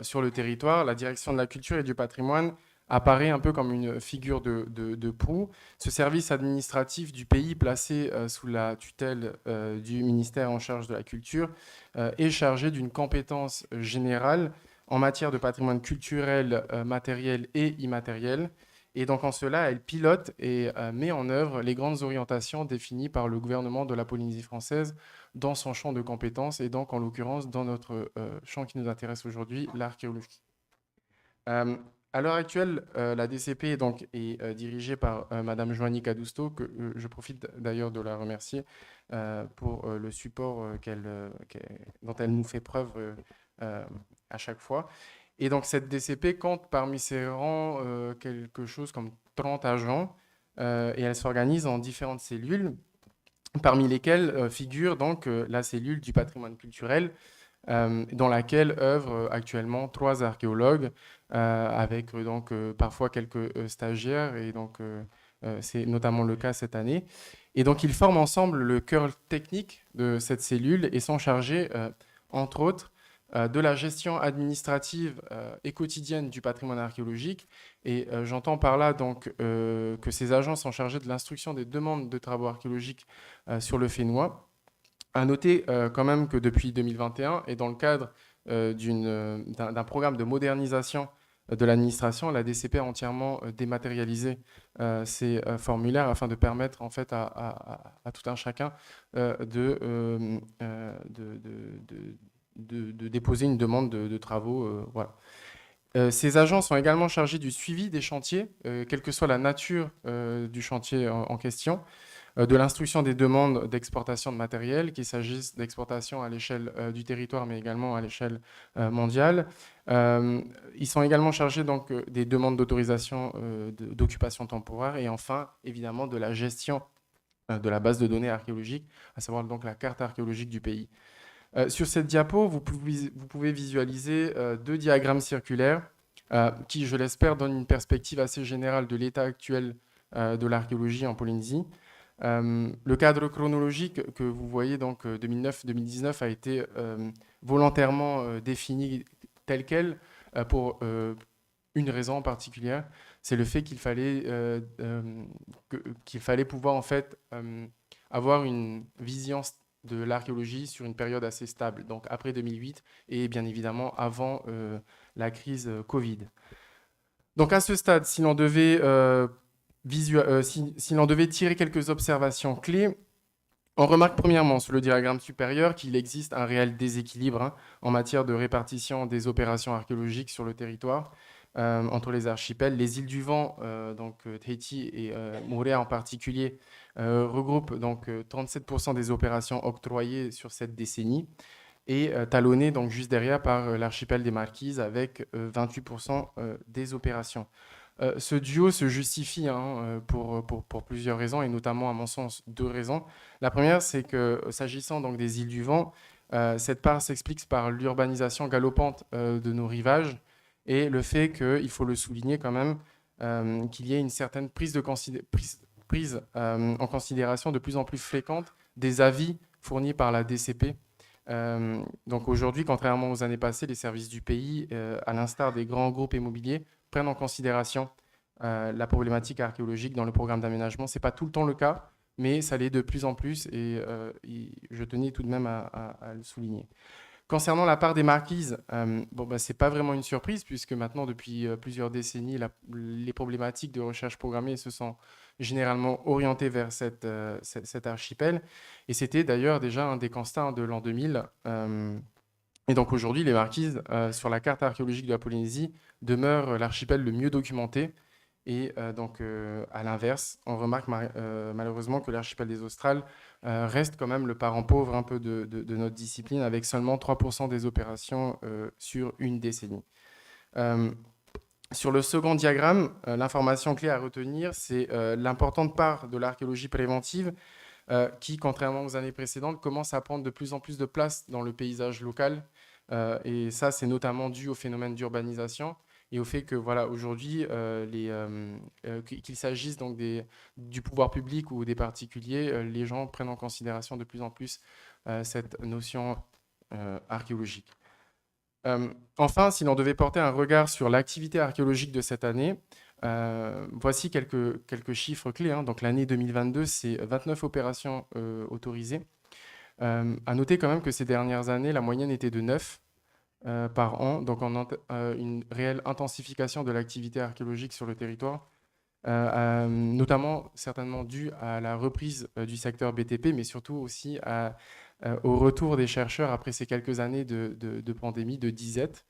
sur le territoire, la direction de la culture et du patrimoine apparaît un peu comme une figure de proue. Ce service administratif du pays placé sous la tutelle du ministère en charge de la culture est chargé d'une compétence générale en matière de patrimoine culturel, matériel et immatériel. Et donc en cela, elle pilote et met en œuvre les grandes orientations définies par le gouvernement de la Polynésie française dans son champ de compétences et donc en l'occurrence dans notre champ qui nous intéresse aujourd'hui, l'archéologie. À l'heure actuelle, la DCP est dirigée par Madame Joanie Cadusto, que je profite d'ailleurs de la remercier pour le support dont elle nous fait preuve à chaque fois. Et donc cette DCP compte parmi ses rangs quelque chose comme 30 agents, et elle s'organise en différentes cellules, parmi lesquelles figure donc la cellule du patrimoine culturel, dans laquelle œuvrent actuellement 3 archéologues, avec donc parfois quelques stagiaires, et donc c'est notamment le cas cette année. Et donc ils forment ensemble le cœur technique de cette cellule et sont chargés, entre autres, de la gestion administrative et quotidienne du patrimoine archéologique. Et j'entends par là donc, que ces agents sont chargés de l'instruction des demandes de travaux archéologiques sur le Fénois. À noter quand même que depuis 2021, et dans le cadre d'un programme de modernisation de l'administration, la DCP a entièrement dématérialisé ces formulaires afin de permettre en fait à tout un chacun de déposer une demande de travaux. Voilà. Ces agents sont également chargés du suivi des chantiers, quelle que soit la nature du chantier en question, de l'instruction des demandes d'exportation de matériel, qu'il s'agisse d'exportation à l'échelle du territoire, mais également à l'échelle mondiale. Ils sont également chargés donc, des demandes d'autorisation d'occupation temporaire, et enfin, évidemment, de la gestion de la base de données archéologiques, à savoir donc la carte archéologique du pays. Sur cette diapo, vous pouvez visualiser 2 diagrammes circulaires qui, je l'espère, donnent une perspective assez générale de l'état actuel de l'archéologie en Polynésie. Le cadre chronologique que vous voyez, donc 2009-2019, a été volontairement défini tel quel pour une raison particulière, c'est le fait qu'il fallait pouvoir en fait avoir une vision de l'archéologie sur une période assez stable, donc après 2008 et bien évidemment avant la crise Covid. Donc à ce stade, si l'on devait tirer quelques observations clés, on remarque premièrement sur le diagramme supérieur qu'il existe un réel déséquilibre en matière de répartition des opérations archéologiques sur le territoire entre les archipels. Les îles du Vent, donc Tahiti et MURAIL en particulier, regroupent donc 37% des opérations octroyées sur cette décennie, et talonné donc juste derrière par l'archipel des Marquises avec 28% des opérations. Ce duo se justifie pour plusieurs raisons, et notamment, à mon sens, 2 raisons. La première, c'est que, s'agissant donc des îles du Vent, cette part s'explique par l'urbanisation galopante de nos rivages, et le fait qu'il faut le souligner quand même, qu'il y ait une certaine prise en considération de plus en plus fréquente des avis fournis par la DCP. Donc aujourd'hui, contrairement aux années passées, les services du pays, à l'instar des grands groupes immobiliers, prennent en considération la problématique archéologique dans le programme d'aménagement. Ce n'est pas tout le temps le cas, mais ça l'est de plus en plus, et je tenais tout de même à le souligner. Concernant la part des Marquises, ce n'est pas vraiment une surprise, puisque maintenant, depuis plusieurs décennies, les problématiques de recherche programmée se sont généralement orientées vers cet archipel. Et c'était d'ailleurs déjà un des constats de l'an 2000. Et donc aujourd'hui, les Marquises, sur la carte archéologique de la Polynésie, demeurent l'archipel le mieux documenté. Et donc, à l'inverse, on remarque malheureusement que l'archipel des Australes reste quand même le parent pauvre un peu de notre discipline, avec seulement 3% des opérations sur une décennie. Sur le second diagramme, l'information clé à retenir, c'est l'importante part de l'archéologie préventive qui, contrairement aux années précédentes, commence à prendre de plus en plus de place dans le paysage local. Et ça, c'est notamment dû au phénomène d'urbanisation et au fait que, voilà, aujourd'hui, qu'il s'agisse donc du pouvoir public ou des particuliers, les gens prennent en considération de plus en plus cette notion archéologique. Enfin, si l'on devait porter un regard sur l'activité archéologique de cette année, voici quelques chiffres clés. Donc l'année 2022, c'est 29 opérations autorisées. À noter quand même que ces dernières années, la moyenne était de 9 par an, donc on a une réelle intensification de l'activité archéologique sur le territoire, notamment certainement due à la reprise du secteur BTP, mais surtout aussi au retour des chercheurs après ces quelques années de pandémie, de disette.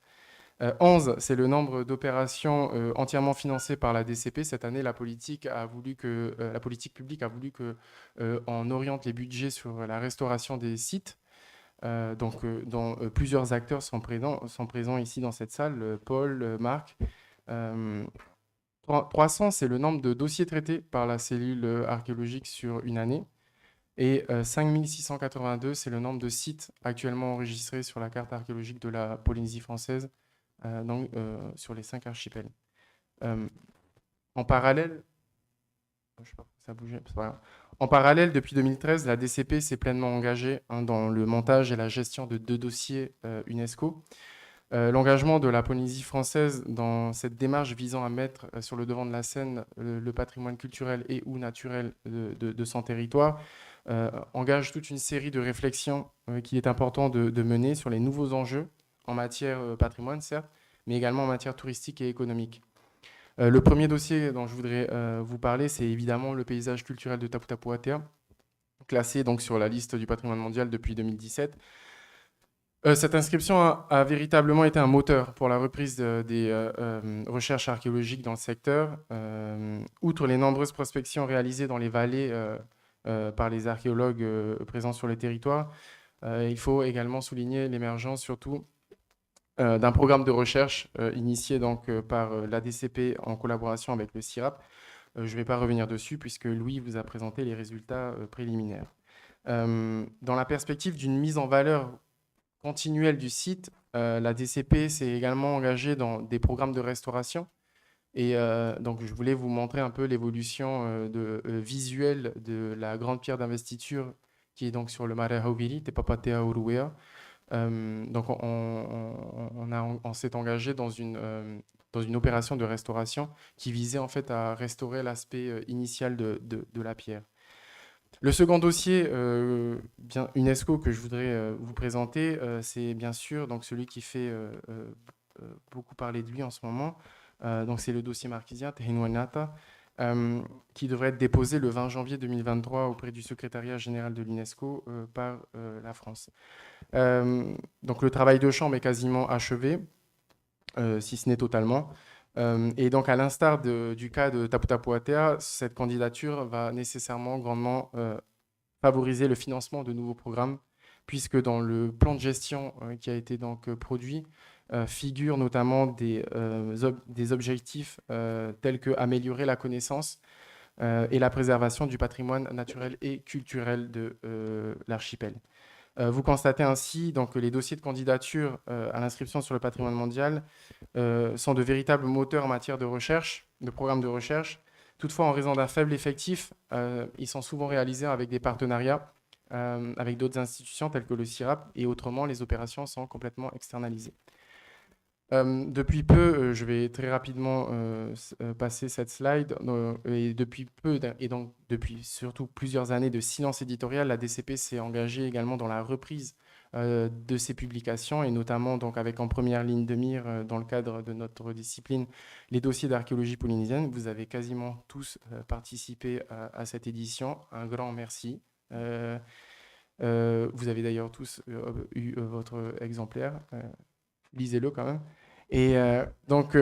11, c'est le nombre d'opérations entièrement financées par la DCP. Cette année, la politique publique a voulu qu'on oriente les budgets sur la restauration des sites. dont plusieurs acteurs sont présents ici dans cette salle, Paul, Marc. 300, c'est le nombre de dossiers traités par la cellule archéologique sur une année. Et 5682, c'est le nombre de sites actuellement enregistrés sur la carte archéologique de la Polynésie française, sur les 5 archipels. En parallèle, je sais pas, ça bougeait, c'est pas grave. En parallèle, depuis 2013, la DCP s'est pleinement engagée dans le montage et la gestion de 2 dossiers UNESCO. L'engagement de la Polynésie française dans cette démarche visant à mettre sur le devant de la scène le patrimoine culturel et ou naturel de son territoire engage toute une série de réflexions qu'il est important de mener sur les nouveaux enjeux en matière patrimoine, certes, mais également en matière touristique et économique. Le premier dossier dont je voudrais vous parler, c'est évidemment le paysage culturel de Taputapuātea, classé donc sur la liste du patrimoine mondial depuis 2017. Cette inscription a véritablement été un moteur pour la reprise des recherches archéologiques dans le secteur. Outre les nombreuses prospections réalisées dans les vallées par les archéologues présents sur le territoire, il faut également souligner l'émergence surtout d'un programme de recherche initié donc, par l'ADCP en collaboration avec le CIRAP. Je ne vais pas revenir dessus puisque Louis vous a présenté les résultats préliminaires. Dans la perspective d'une mise en valeur continuelle du site, la DCP s'est également engagée dans des programmes de restauration. Et donc, je voulais vous montrer un peu l'évolution visuelle de la grande pierre d'investiture qui est donc sur le Marae Taputapuātea Archaeological Program. Donc, on s'est engagé dans une opération de restauration qui visait en fait à restaurer l'aspect initial de la pierre. Le second dossier bien UNESCO que je voudrais vous présenter, c'est bien sûr donc, celui qui fait beaucoup parler de lui en ce moment. Donc c'est le dossier marquisien, Tehinuanata, qui devrait être déposé le 20 janvier 2023 auprès du secrétariat général de l'UNESCO par la France. Donc le travail de chambre est quasiment achevé, si ce n'est totalement. Et donc, à l'instar du cas de Taputapuātea, cette candidature va nécessairement grandement favoriser le financement de nouveaux programmes, puisque dans le plan de gestion qui a été donc produit, figurent notamment des objectifs tels que améliorer la connaissance et la préservation du patrimoine naturel et culturel de l'archipel. Vous constatez ainsi donc, que les dossiers de candidature à l'inscription sur le patrimoine mondial sont de véritables moteurs en matière de recherche, de programmes de recherche. Toutefois, en raison d'un faible effectif, ils sont souvent réalisés avec des partenariats avec d'autres institutions telles que le CIRAP, et autrement, les opérations sont complètement externalisées. Depuis peu, je vais très rapidement passer cette slide, et depuis peu, et donc depuis surtout plusieurs années de silence éditorial, la DCP s'est engagée également dans la reprise de ces publications, et notamment donc, avec en première ligne de mire, dans le cadre de notre discipline, les dossiers d'archéologie polynésienne. Vous avez quasiment tous participé à cette édition. Un grand merci. Vous avez d'ailleurs tous eu votre exemplaire. Lisez-le quand même. Et donc,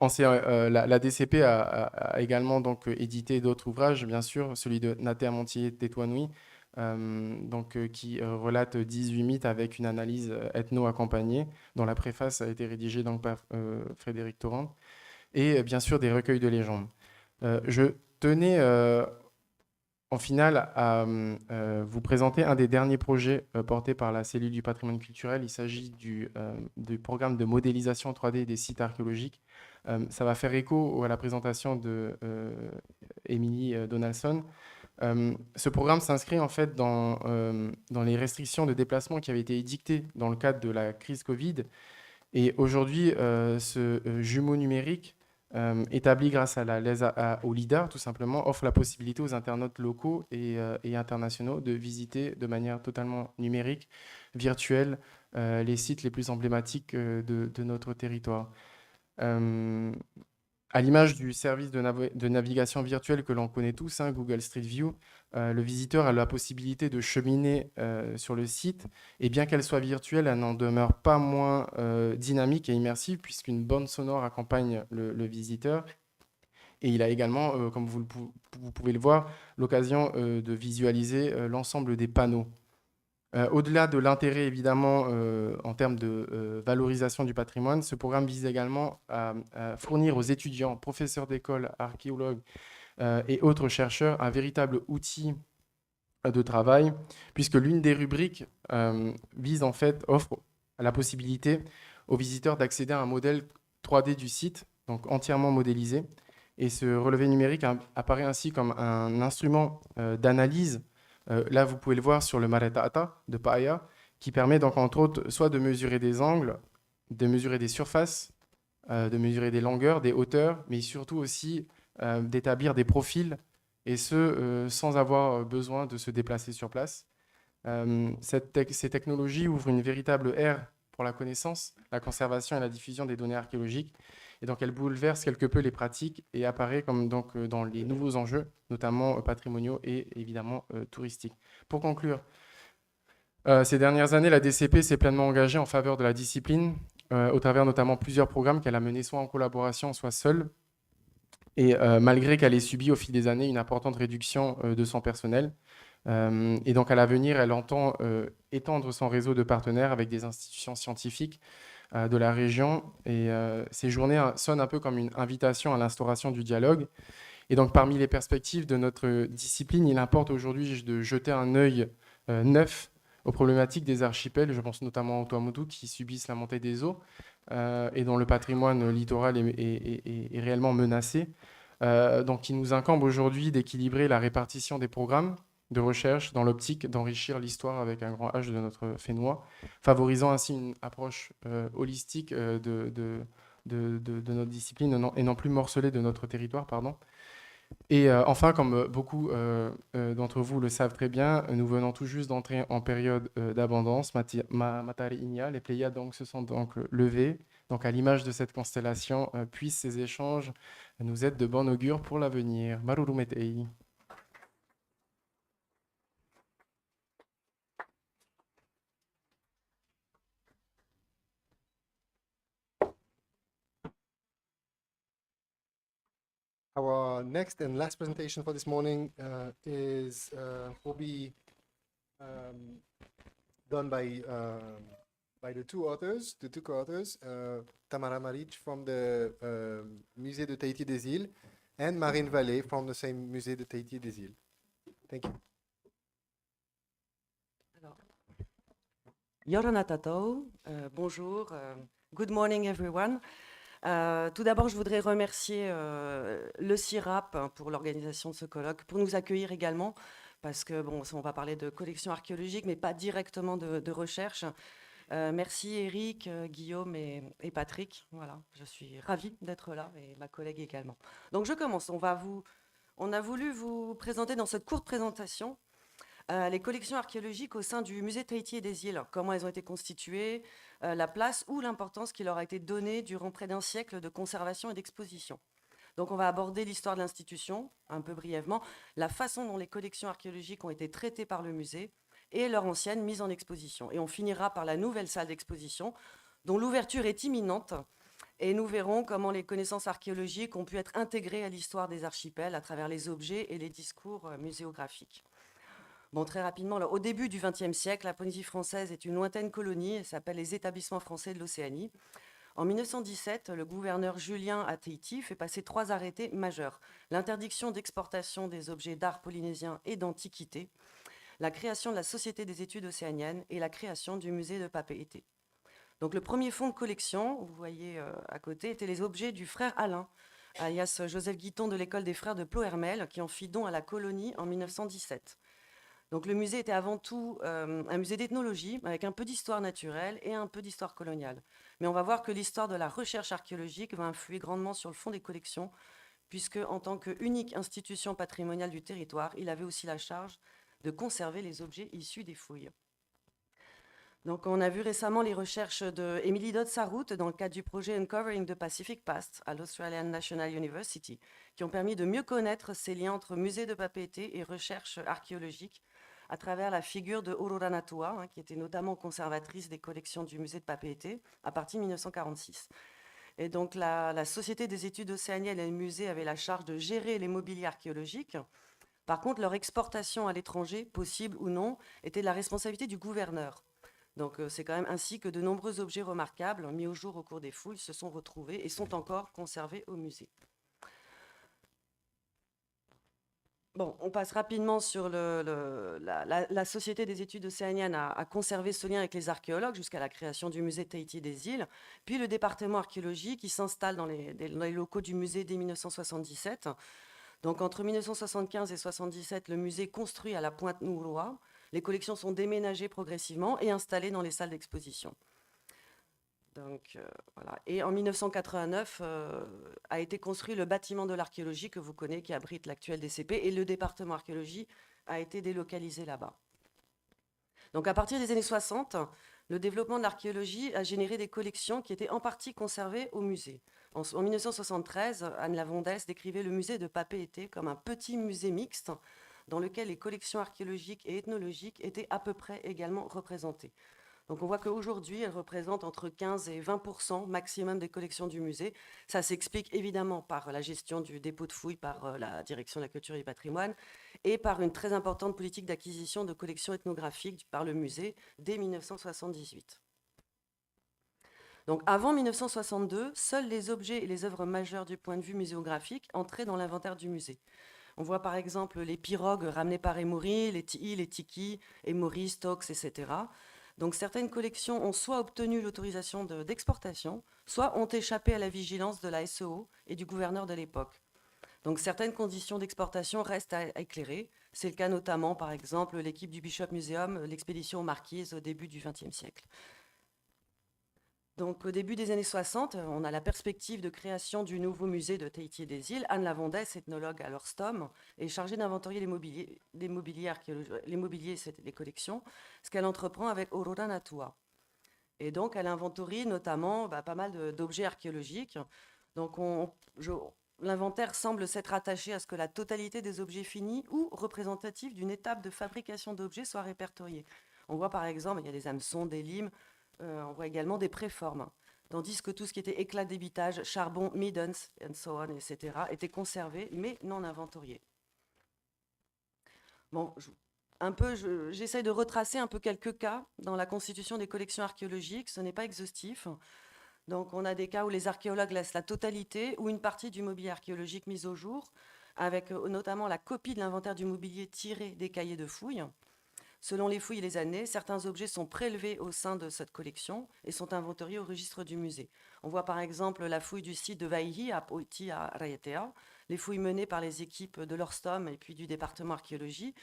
la DCP a également donc, édité d'autres ouvrages, bien sûr, celui de Natea Montier Tetuanui, qui relate 18 mythes avec une analyse ethno-accompagnée, dont la préface a été rédigée donc, par Frédéric Torrent, et bien sûr des recueils de légendes. Je tenais en finale à vous présenter un des derniers projets portés par la cellule du patrimoine culturel. Il s'agit du programme de modélisation 3D des sites archéologiques. Ça va faire écho à la présentation de Émilie Donaldson. Ce programme s'inscrit en fait dans les restrictions de déplacement qui avaient été édictées dans le cadre de la crise Covid. Et aujourd'hui, ce jumeau numérique établi grâce au LIDAR, tout simplement, offre la possibilité aux internautes locaux et internationaux de visiter de manière totalement numérique, virtuelle, les sites les plus emblématiques de notre territoire. À l'image du service de navigation virtuelle que l'on connaît tous, Google Street View, le visiteur a la possibilité de cheminer sur le site, et bien qu'elle soit virtuelle, elle n'en demeure pas moins dynamique et immersive, puisqu'une bande sonore accompagne le visiteur. Et il a également, comme vous pouvez le voir, l'occasion de visualiser l'ensemble des panneaux. Au-delà de l'intérêt, évidemment, en termes de valorisation du patrimoine, ce programme vise également à fournir aux étudiants, professeurs d'école, archéologues et autres chercheurs un véritable outil de travail, puisque l'une des rubriques offre la possibilité aux visiteurs d'accéder à un modèle 3D du site, donc entièrement modélisé. Et ce relevé numérique apparaît ainsi comme un instrument d'analyse. Là, vous pouvez le voir sur le Mareta'ata de Paia, qui permet donc, entre autres, soit de mesurer des angles, de mesurer des surfaces, de mesurer des longueurs, des hauteurs, mais surtout aussi d'établir des profils, et ce, sans avoir besoin de se déplacer sur place. Ces technologies ouvrent une véritable ère pour la connaissance, la conservation et la diffusion des données archéologiques. Et donc, elle bouleverse quelque peu les pratiques et apparaît comme donc, dans les nouveaux enjeux, notamment patrimoniaux et évidemment touristiques. Pour conclure, ces dernières années, la DCP s'est pleinement engagée en faveur de la discipline, au travers notamment plusieurs programmes qu'elle a menés soit en collaboration, soit seule. Et malgré qu'elle ait subi au fil des années une importante réduction de son personnel, et donc à l'avenir, elle entend étendre son réseau de partenaires avec des institutions scientifiques de la région. Et ces journées sonnent un peu comme une invitation à l'instauration du dialogue. Et donc parmi les perspectives de notre discipline, il importe aujourd'hui de jeter un œil neuf aux problématiques des archipels. Je pense notamment aux Tuamotu qui subissent la montée des eaux et dont le patrimoine littoral est réellement menacé. Donc il nous incombe aujourd'hui d'équilibrer la répartition des programmes de recherche dans l'optique d'enrichir l'histoire avec un grand H de notre Fénois, favorisant ainsi une approche holistique de notre discipline et non plus morcelée de notre territoire, pardon. Et enfin, comme beaucoup d'entre vous le savent très bien, nous venons tout juste d'entrer en période d'abondance. Matari'inia, les Pléiades donc, se sont donc levées. Donc à l'image de cette constellation, puissent ces échanges nous être de bon augure pour l'avenir. Marurumetei. Our next and last presentation for this morning will be done by the two co-authors, Tamara Maric from the Musée de Tahiti des Îles and Marine Vallée from the same Musée de Tahiti des Îles. Thank you. Yorana tatou, bonjour, good morning everyone. Tout d'abord, je voudrais remercier le CIRAP pour l'organisation de ce colloque, pour nous accueillir également, parce que bon, on va parler de collection archéologique, mais pas directement de recherche. Merci Eric, Guillaume et Patrick. Voilà, je suis ravie d'être là et ma collègue également. Donc je commence. On a voulu vous présenter dans cette courte présentation les collections archéologiques au sein du musée de Tahiti et des îles, comment elles ont été constituées, la place ou l'importance qui leur a été donnée durant près d'un siècle de conservation et d'exposition. Donc on va aborder l'histoire de l'institution, un peu brièvement, la façon dont les collections archéologiques ont été traitées par le musée et leur ancienne mise en exposition. Et on finira par la nouvelle salle d'exposition, dont l'ouverture est imminente, et nous verrons comment les connaissances archéologiques ont pu être intégrées à l'histoire des archipels à travers les objets et les discours muséographiques. Bon, très rapidement, alors, au début du XXe siècle, la Polynésie française est une lointaine colonie, elle s'appelle les Établissements français de l'Océanie. En 1917, le gouverneur Julien à Tahiti fait passer 3 arrêtés majeurs. L'interdiction d'exportation des objets d'art polynésien et d'antiquité, la création de la Société des études océaniennes et la création du musée de Papeete. Donc le premier fonds de collection, vous voyez à côté, étaient les objets du frère Alain, alias Joseph Guiton de l'école des frères de Plohermel, qui en fit don à la colonie en 1917. Donc le musée était avant tout un musée d'ethnologie, avec un peu d'histoire naturelle et un peu d'histoire coloniale. Mais on va voir que l'histoire de la recherche archéologique va influer grandement sur le fond des collections, puisque en tant qu'unique institution patrimoniale du territoire, il avait aussi la charge de conserver les objets issus des fouilles. Donc on a vu récemment les recherches de Emily Dodd-Sarrout dans le cadre du projet Uncovering the Pacific Past à l'Australian National University, qui ont permis de mieux connaître ces liens entre musée de Papeete et recherche archéologique, à travers la figure de Aurora Natua, qui était notamment conservatrice des collections du musée de Papeete à partir de 1946. Et donc, la Société des études océaniennes et le musée avaient la charge de gérer les mobiliers archéologiques. Par contre, leur exportation à l'étranger, possible ou non, était de la responsabilité du gouverneur. Donc, c'est quand même ainsi que de nombreux objets remarquables mis au jour au cours des fouilles se sont retrouvés et sont encore conservés au musée. Bon, on passe rapidement sur la Société des études océaniennes a conservé ce lien avec les archéologues jusqu'à la création du musée Tahiti des îles, puis le département archéologique qui s'installe dans les locaux du musée dès 1977. Donc entre 1975 et 1977, le musée construit à la pointe Nouroa. Les collections sont déménagées progressivement et installées dans les salles d'exposition. Donc, voilà. Et en 1989 a été construit le bâtiment de l'archéologie que vous connaissez, qui abrite l'actuel DCP, et le département archéologie a été délocalisé là-bas. Donc à partir des années 60, le développement de l'archéologie a généré des collections qui étaient en partie conservées au musée. En 1973, Anne Lavondès décrivait le musée de Papeete comme un petit musée mixte dans lequel les collections archéologiques et ethnologiques étaient à peu près également représentées. Donc on voit qu'aujourd'hui, elle représente entre 15 et 20% maximum des collections du musée. Ça s'explique évidemment par la gestion du dépôt de fouilles par la direction de la culture et du patrimoine et par une très importante politique d'acquisition de collections ethnographiques par le musée dès 1978. Donc avant 1962, seuls les objets et les œuvres majeures du point de vue muséographique entraient dans l'inventaire du musée. On voit par exemple les pirogues ramenées par Emory, les ti'i, les tiki, Emory, Stokes, etc. Donc certaines collections ont soit obtenu l'autorisation d'exportation, soit ont échappé à la vigilance de la SEO et du gouverneur de l'époque. Donc certaines conditions d'exportation restent à éclairer. C'est le cas notamment, par exemple, l'équipe du Bishop Museum, l'expédition aux Marquises au début du XXe siècle. Donc au début des années 60, on a la perspective de création du nouveau musée de Tahiti et des îles. Anne Lavondès, ethnologue à l'Orstom, est chargée d'inventorier les mobiliers, c'était les collections, ce qu'elle entreprend avec Aurora Natua. Et donc elle inventorie notamment pas mal d'objets archéologiques. Donc l'inventaire semble s'être attaché à ce que la totalité des objets finis ou représentatifs d'une étape de fabrication d'objets soit répertoriée. On voit par exemple, il y a des hameçons, des limes, on voit également des préformes, tandis que tout ce qui était éclat d'ébitage, charbon, middens, and so on, etc., était conservé, mais non inventorié. Bon, j'essaie de retracer un peu quelques cas dans la constitution des collections archéologiques. Ce n'est pas exhaustif. Donc, on a des cas où les archéologues laissent la totalité ou une partie du mobilier archéologique mis au jour, avec notamment la copie de l'inventaire du mobilier tiré des cahiers de fouilles. Selon les fouilles et les années, certains objets sont prélevés au sein de cette collection et sont inventoriés au registre du musée. On voit par exemple la fouille du site de Waihi à Taputapuātea, les fouilles menées par les équipes de l'Orstom et puis du département archéologie.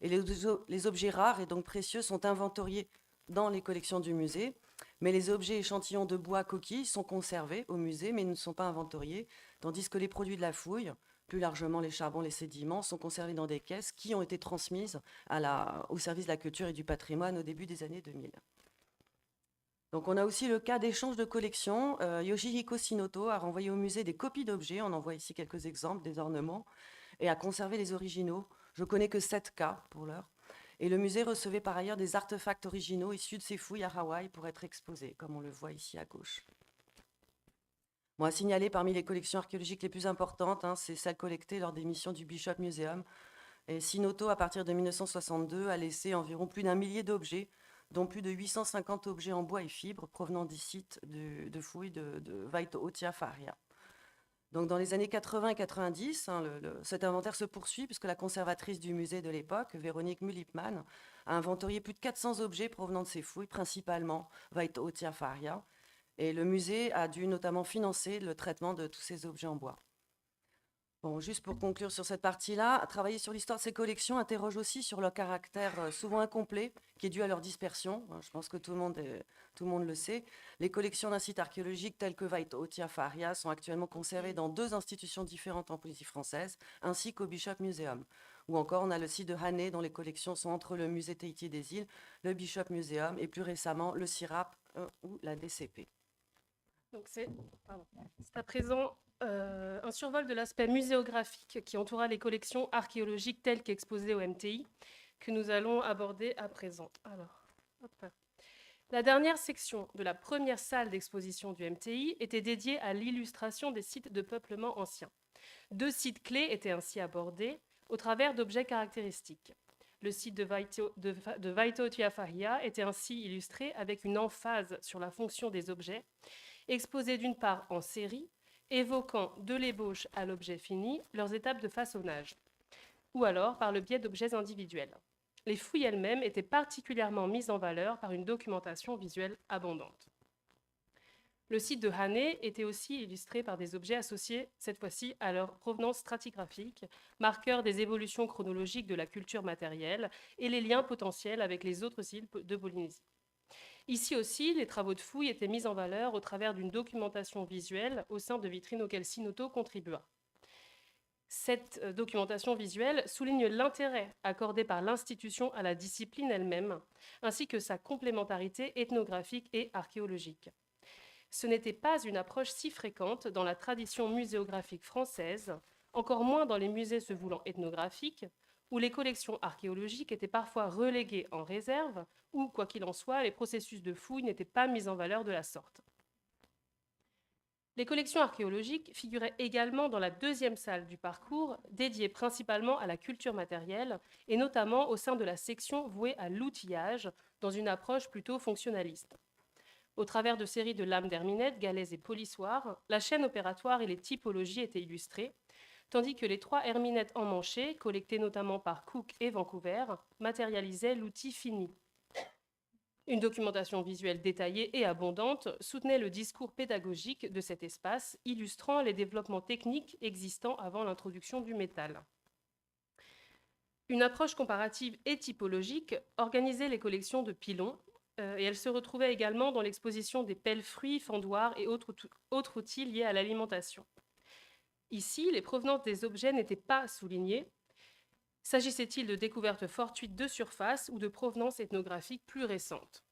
Et les objets rares et donc précieux sont inventoriés dans les collections du musée, mais les objets échantillons de bois coquilles sont conservés au musée mais ne sont pas inventoriés, tandis que les produits de la fouille, plus largement les charbons, les sédiments, sont conservés dans des caisses qui ont été transmises au service de la culture et du patrimoine au début des années 2000. Donc on a aussi le cas d'échange de collections. Yoshihiko Shinoto a renvoyé au musée des copies d'objets, on en voit ici quelques exemples, des ornements, et a conservé les originaux. Je connais que 7 cas pour l'heure. Et le musée recevait par ailleurs des artefacts originaux issus de ses fouilles à Hawaï pour être exposés, comme on le voit ici à gauche. Bon, à signaler parmi les collections archéologiques les plus importantes, c'est celles collectées lors des missions du Bishop Museum. Et Shinoto, à partir de 1962, a laissé environ plus d'1 millier d'objets, dont plus de 850 objets en bois et fibres provenant des sites de fouilles de Waitoʻotiafaria. Donc dans les années 80 et 90, cet inventaire se poursuit puisque la conservatrice du musée de l'époque, Véronique Mulipman, a inventorié plus de 400 objets provenant de ces fouilles, principalement Waitoʻotiafaria. Et le musée a dû notamment financer le traitement de tous ces objets en bois. Bon, juste pour conclure sur cette partie-là, travailler sur l'histoire de ces collections interroge aussi sur leur caractère souvent incomplet, qui est dû à leur dispersion. Je pense que tout le monde le sait. Les collections d'un site archéologique tel que Waitoʻotiafaria sont actuellement conservées dans 2 institutions différentes en Polynésie française, ainsi qu'au Bishop Museum. Ou encore, on a le site de Hane, dont les collections sont entre le musée Tahiti des îles, le Bishop Museum et plus récemment le CIRAP ou la DCP. Donc c'est à présent un survol de l'aspect muséographique qui entoura les collections archéologiques telles qu'exposées au MTI que nous allons aborder à présent. Alors, hop. La dernière section de la première salle d'exposition du MTI était dédiée à l'illustration des sites de peuplement anciens. 2 sites clés étaient ainsi abordés au travers d'objets caractéristiques. Le site de Taputapuātea était ainsi illustré avec une emphase sur la fonction des objets, exposés d'une part en série, évoquant de l'ébauche à l'objet fini leurs étapes de façonnage, ou alors par le biais d'objets individuels. Les fouilles elles-mêmes étaient particulièrement mises en valeur par une documentation visuelle abondante. Le site de Hane était aussi illustré par des objets associés, cette fois-ci, à leur provenance stratigraphique, marqueurs des évolutions chronologiques de la culture matérielle et les liens potentiels avec les autres îles de Polynésie. Ici aussi, les travaux de fouilles étaient mis en valeur au travers d'une documentation visuelle au sein de vitrines auxquelles Sinoto contribua. Cette documentation visuelle souligne l'intérêt accordé par l'institution à la discipline elle-même, ainsi que sa complémentarité ethnographique et archéologique. Ce n'était pas une approche si fréquente dans la tradition muséographique française, encore moins dans les musées se voulant ethnographiques, où les collections archéologiques étaient parfois reléguées en réserve, ou, quoi qu'il en soit, les processus de fouilles n'étaient pas mis en valeur de la sorte. Les collections archéologiques figuraient également dans la deuxième salle du parcours, dédiée principalement à la culture matérielle, et notamment au sein de la section vouée à l'outillage, dans une approche plutôt fonctionnaliste. Au travers de séries de lames d'herminettes, galets et polissoirs, la chaîne opératoire et les typologies étaient illustrées, tandis que les 3 herminettes emmanchées, collectées notamment par Cook et Vancouver, matérialisaient l'outil fini. Une documentation visuelle détaillée et abondante soutenait le discours pédagogique de cet espace, illustrant les développements techniques existants avant l'introduction du métal. Une approche comparative et typologique organisait les collections de pilons, et elle se retrouvait également dans l'exposition des pelles-fruits, fendoirs et autres outils liés à l'alimentation. Ici, les provenances des objets n'étaient pas soulignées. S'agissait-il de découvertes fortuites de surface ou de provenances ethnographiques plus récentes?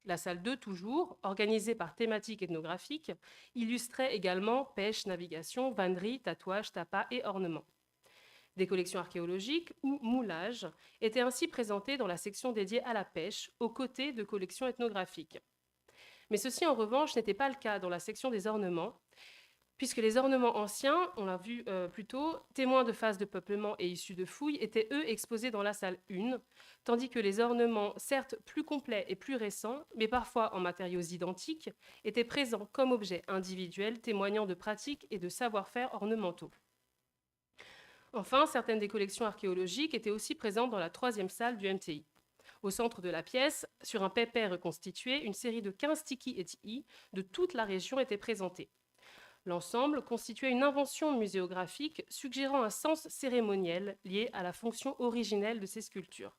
La salle 2, toujours, organisée par thématique ethnographique, illustrait également pêche, navigation, vannerie, tatouage, tapas et ornements. Des collections archéologiques ou moulages étaient ainsi présentées dans la section dédiée à la pêche, aux côtés de collections ethnographiques. Mais ceci, en revanche, n'était pas le cas dans la section des ornements, puisque les ornements anciens, on l'a vu plus tôt, témoins de phases de peuplement et issus de fouilles, étaient eux exposés dans la salle 1, tandis que les ornements, certes plus complets et plus récents, mais parfois en matériaux identiques, étaient présents comme objets individuels témoignant de pratiques et de savoir-faire ornementaux. Enfin, certaines des collections archéologiques étaient aussi présentes dans la 3e salle du MTI. Au centre de la pièce, sur un pépé reconstitué, une série de 15 tiki et ti'i de toute la région étaient présentés. L'ensemble constituait une invention muséographique suggérant un sens cérémoniel lié à la fonction originelle de ces sculptures.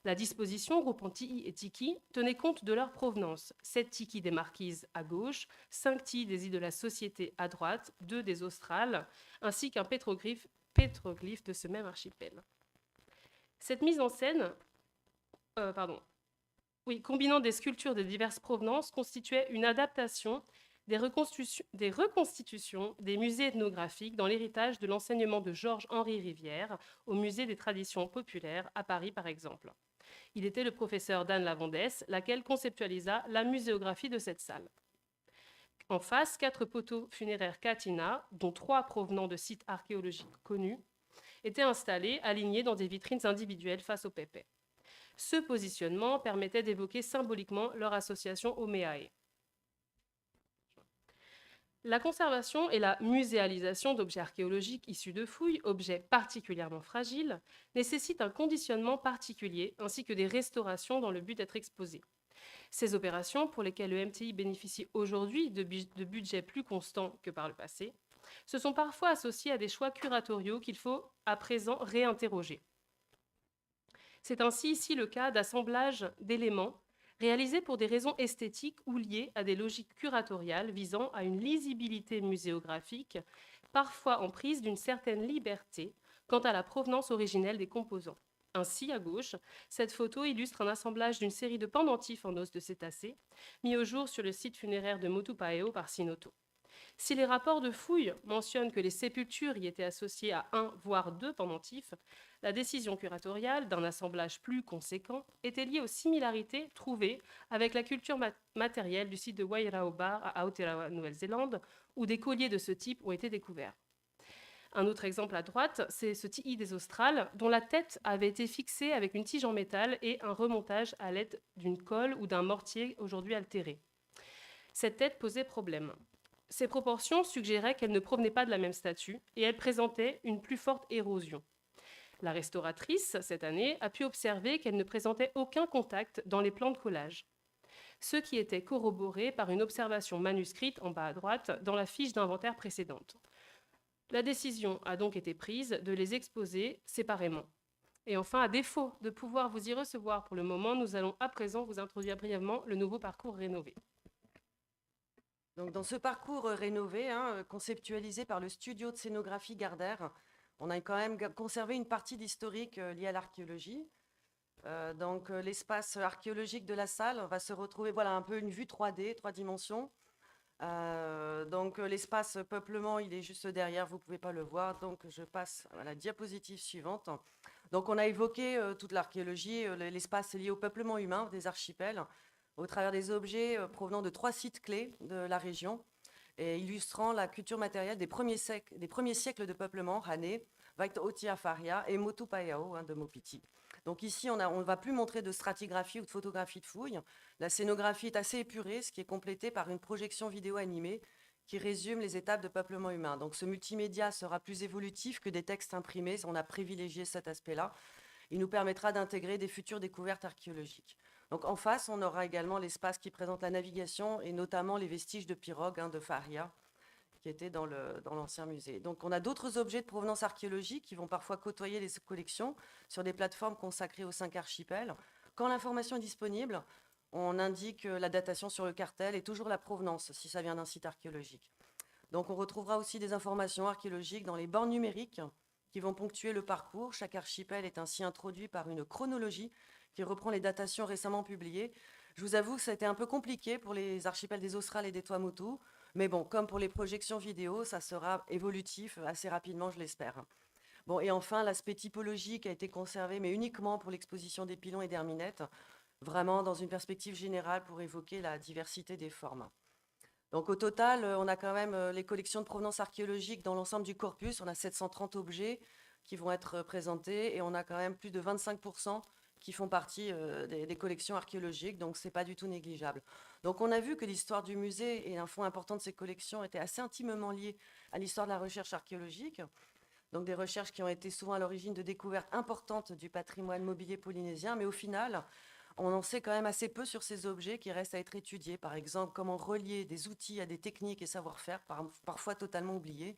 La disposition groupant ti'i et tiki tenait compte de leur provenance. 7 tiki des Marquises à gauche, 5 ti'i des îles de la Société à droite, 2 des Australes, ainsi qu'un pétroglyphe de ce même archipel. Cette mise en scène, combinant des sculptures de diverses provenances, constituait une adaptation des reconstitutions des musées ethnographiques dans l'héritage de l'enseignement de Georges-Henri Rivière au musée des traditions populaires à Paris, par exemple. Il était le professeur d'Anne Lavandès, laquelle conceptualisa la muséographie de cette salle. En face, 4 poteaux funéraires Katina, dont 3 provenant de sites archéologiques connus, étaient installés, alignés dans des vitrines individuelles face au pépé. Ce positionnement permettait d'évoquer symboliquement leur association au Méae. La conservation et la muséalisation d'objets archéologiques issus de fouilles, objets particulièrement fragiles, nécessitent un conditionnement particulier ainsi que des restaurations dans le but d'être exposés. Ces opérations, pour lesquelles le MTI bénéficie aujourd'hui de budgets plus constants que par le passé, se sont parfois associées à des choix curatoriaux qu'il faut à présent réinterroger. C'est ainsi ici le cas d'assemblages d'éléments réalisés pour des raisons esthétiques ou liées à des logiques curatoriales visant à une lisibilité muséographique, parfois en prise d'une certaine liberté quant à la provenance originelle des composants. Ainsi, à gauche, cette photo illustre un assemblage d'une série de pendentifs en os de cétacés, mis au jour sur le site funéraire de Motupaʻao par Sinoto. Si les rapports de fouilles mentionnent que les sépultures y étaient associées à 1 voire 2 pendentifs, la décision curatoriale d'un assemblage plus conséquent était liée aux similarités trouvées avec la culture matérielle du site de Wairau-Bar à Aotearoa, Nouvelle-Zélande, où des colliers de ce type ont été découverts. Un autre exemple à droite, c'est ce ti'i des Australes, dont la tête avait été fixée avec une tige en métal et un remontage à l'aide d'une colle ou d'un mortier aujourd'hui altéré. Cette tête posait problème. Ses proportions suggéraient qu'elle ne provenait pas de la même statue et elle présentait une plus forte érosion. La restauratrice, cette année, a pu observer qu'elle ne présentait aucun contact dans les plans de collage, ce qui était corroboré par une observation manuscrite en bas à droite dans la fiche d'inventaire précédente. La décision a donc été prise de les exposer séparément. Et enfin, à défaut de pouvoir vous y recevoir pour le moment, nous allons à présent vous introduire brièvement le nouveau parcours rénové. Donc, dans ce parcours rénové, conceptualisé par le studio de scénographie Gardère, on a quand même conservé une partie d'historique liée à l'archéologie. L'espace archéologique de la salle va se retrouver, voilà, un peu une vue 3D, 3 dimensions. L'espace peuplement, il est juste derrière, vous ne pouvez pas le voir. Donc, je passe à la diapositive suivante. Donc, on a évoqué toute l'archéologie, l'espace lié au peuplement humain des archipels, au travers des objets provenant de 3 sites clés de la région, et illustrant la culture matérielle des premiers siècles de peuplement, Hane, Vaitaotia Faria et Motupaeao de Mopiti. Donc ici, on ne va plus montrer de stratigraphie ou de photographie de fouilles. La scénographie est assez épurée, ce qui est complété par une projection vidéo animée qui résume les étapes de peuplement humain. Donc ce multimédia sera plus évolutif que des textes imprimés. On a privilégié cet aspect-là. Il nous permettra d'intégrer des futures découvertes archéologiques. Donc en face, on aura également l'espace qui présente la navigation et notamment les vestiges de pirogues de Faria qui étaient dans l'ancien musée. Donc on a d'autres objets de provenance archéologique qui vont parfois côtoyer les collections sur des plateformes consacrées aux 5 archipels. Quand l'information est disponible, on indique la datation sur le cartel et toujours la provenance si ça vient d'un site archéologique. Donc on retrouvera aussi des informations archéologiques dans les bornes numériques qui vont ponctuer le parcours. Chaque archipel est ainsi introduit par une chronologie qui reprend les datations récemment publiées. Je vous avoue que ça a été un peu compliqué pour les archipels des Australes et des Tuamotu, mais bon, comme pour les projections vidéo, ça sera évolutif assez rapidement, je l'espère. Bon, et enfin, l'aspect typologique a été conservé, mais uniquement pour l'exposition des pilons et d'herminettes, vraiment dans une perspective générale pour évoquer la diversité des formes. Donc au total, on a quand même les collections de provenance archéologique dans l'ensemble du corpus. On a 730 objets qui vont être présentés et on a quand même plus de 25% qui font partie des collections archéologiques, donc ce n'est pas du tout négligeable. Donc on a vu que l'histoire du musée et un fonds important de ces collections étaient assez intimement liés à l'histoire de la recherche archéologique, donc des recherches qui ont été souvent à l'origine de découvertes importantes du patrimoine mobilier polynésien, mais au final, on en sait quand même assez peu sur ces objets qui restent à être étudiés. Par exemple, comment relier des outils à des techniques et savoir-faire, parfois totalement oubliés,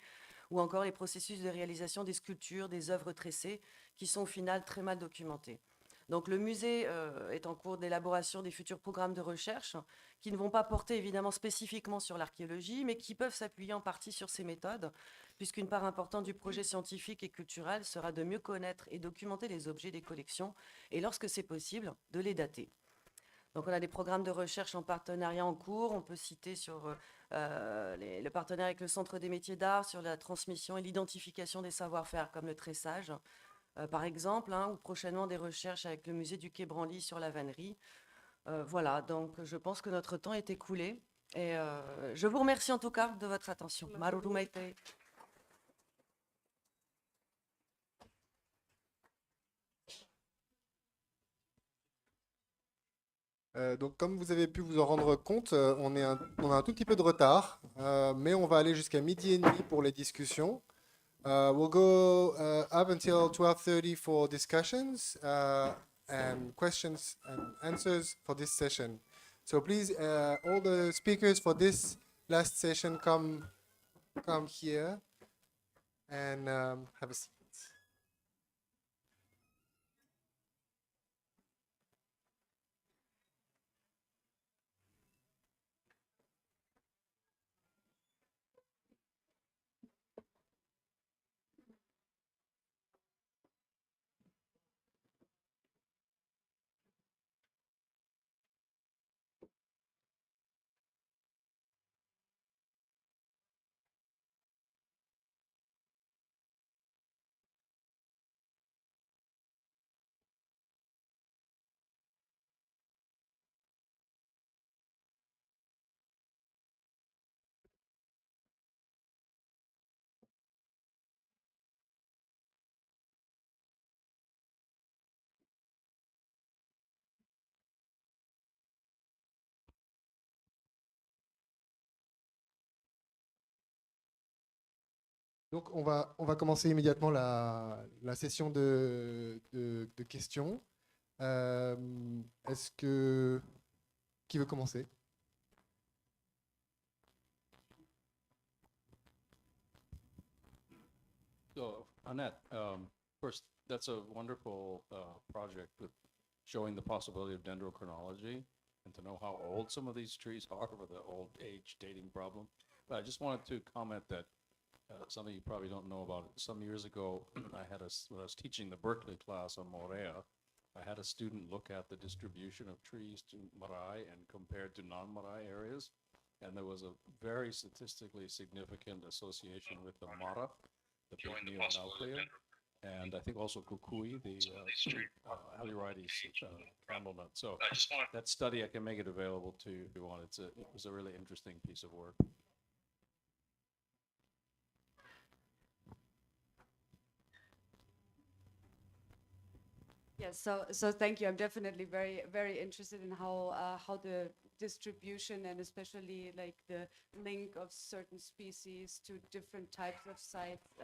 ou encore les processus de réalisation des sculptures, des œuvres tressées, qui sont au final très mal documentés. Donc le musée est en cours d'élaboration des futurs programmes de recherche qui ne vont pas porter évidemment spécifiquement sur l'archéologie, mais qui peuvent s'appuyer en partie sur ces méthodes, puisqu'une part importante du projet scientifique et culturel sera de mieux connaître et documenter les objets des collections, et lorsque c'est possible, de les dater. Donc on a des programmes de recherche en partenariat en cours. On peut citer sur le partenariat avec le Centre des métiers d'art sur la transmission et l'identification des savoir-faire comme le tressage, par exemple, ou prochainement des recherches avec le musée du Quai Branly sur la vannerie. Voilà, donc je pense que notre temps est écoulé. Et je vous remercie en tout cas de votre attention. Maruru maite. Donc, comme vous avez pu vous en rendre compte, on a un tout petit peu de retard, mais on va aller jusqu'à midi et demi pour les discussions. We'll go up until 12:30 for discussions and questions and answers for this session. So please, all the speakers for this last session come here and have a seat. Donc, on va commencer immédiatement la session de questions. Est-ce que... Qui veut commencer? So, Annette, first, that's a wonderful project with showing the possibility of dendrochronology and to know how old some of these trees are with the old age dating problem. But I just wanted to comment that something you probably don't know about. Some years ago, when I was teaching the Berkeley class on MOREA, I had a student look at the distribution of trees to marae and compared to non-marae areas. And there was a very statistically significant association with the mara, the big neo-nuclear, and I think also kukui, the Alurites candlenut. So that study, I can make it available to you if you want. It was a really interesting piece of work. Yes, so thank you. I'm definitely very interested in how the distribution and especially like the link of certain species to different types of sites,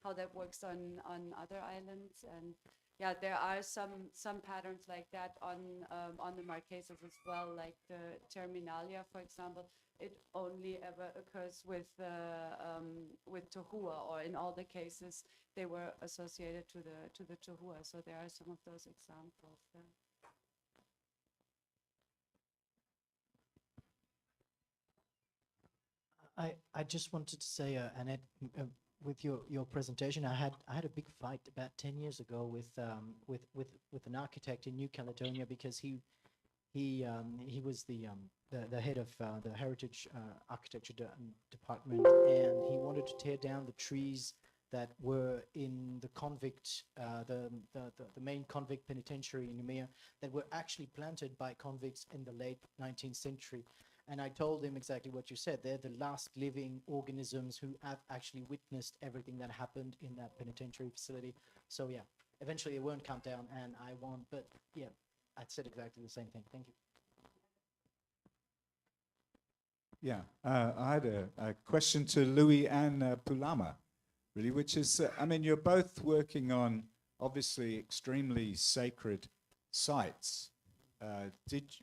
how that works on other islands. And yeah, there are some patterns like that on the Marquesas as well, like the Terminalia, for example. It only ever occurs with Tohua, or in all the cases they were associated to the Tohua. So there are some of those examples there. I just wanted to say, Annette, with your presentation, I had a big fight about 10 years ago with an architect in New Caledonia because he was the head of the heritage architecture department, and he wanted to tear down the trees that were in the convict, the main convict penitentiary in Noumea, that were actually planted by convicts in the late 19th century. And I told him exactly what you said. They're the last living organisms who have actually witnessed everything that happened in that penitentiary facility. So yeah, eventually it won't come down and I won't, but yeah, I said exactly the same thing. Thank you. Yeah, I had a question to Louis and Pulama, really, which is, I mean, you're both working on obviously extremely sacred sites.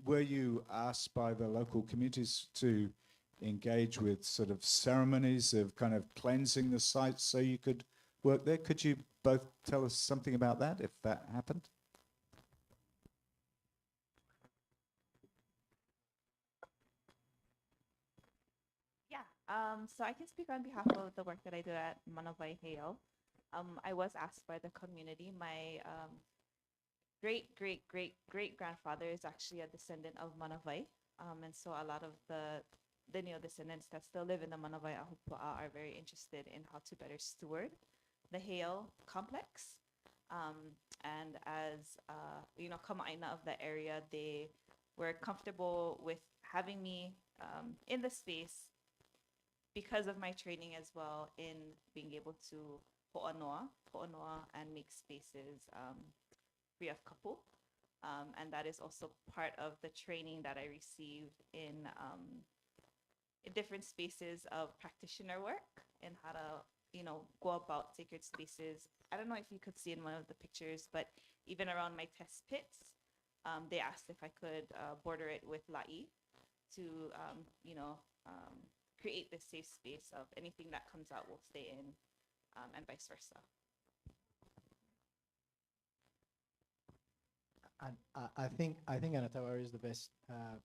Were you asked by the local communities to engage with sort of ceremonies of kind of cleansing the sites so you could work there? Could you both tell us something about that, if that happened? So I can speak on behalf of the work that I do at Manawai Heiau. I was asked by the community. My great-great-great-great-grandfather is actually a descendant of Manawai. And so a lot of the neo-descendants that still live in the Manawai Ahupua'a are very interested in how to better steward the Heiau complex. And as, kama'aina of the area, they were comfortable with having me in the space because of my training as well in being able to ho'onoa and make spaces free of kapu. And that is also part of the training that I received in different spaces of practitioner work and how to, go about sacred spaces. I don't know if you could see in one of the pictures, but even around my test pits, they asked if I could border it with la'i to, create this safe space of anything that comes out will stay in, and vice versa. I think Anatawari is the best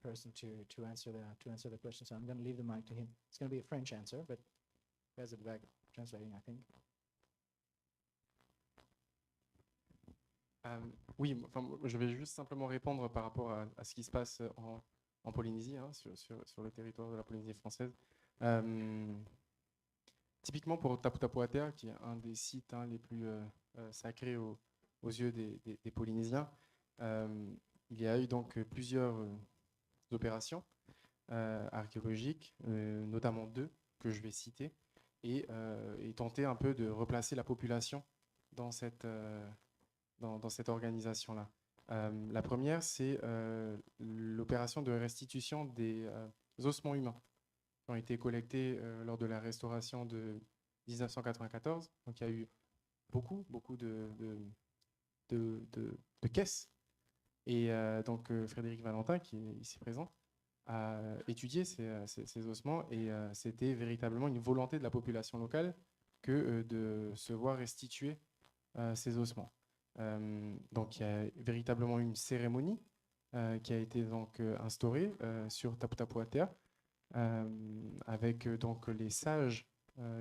person to answer the question. So I'm going to leave the mic to him. It's going to be a French answer, but you guys are back translating, I think. Oui, enfin, je vais juste simplement répondre par rapport à ce qui se passe en Polynésie, hein, sur le territoire de la Polynésie française. Typiquement pour Taputapuātea, qui est un des sites les plus sacrés aux yeux des Polynésiens, il y a eu donc plusieurs opérations archéologiques, notamment 2 que je vais citer, et tenter un peu de replacer la population dans cette organisation-là. La première, c'est l'opération de restitution des ossements humains qui ont été collectés lors de la restauration de 1994. Donc il y a eu beaucoup de caisses. Et donc Frédéric Valentin, qui est ici présent, a étudié ces ossements, et c'était véritablement une volonté de la population locale que de se voir restituer ces ossements. Donc il y a véritablement une cérémonie qui a été donc instaurée sur Taputapuātea avec donc les sages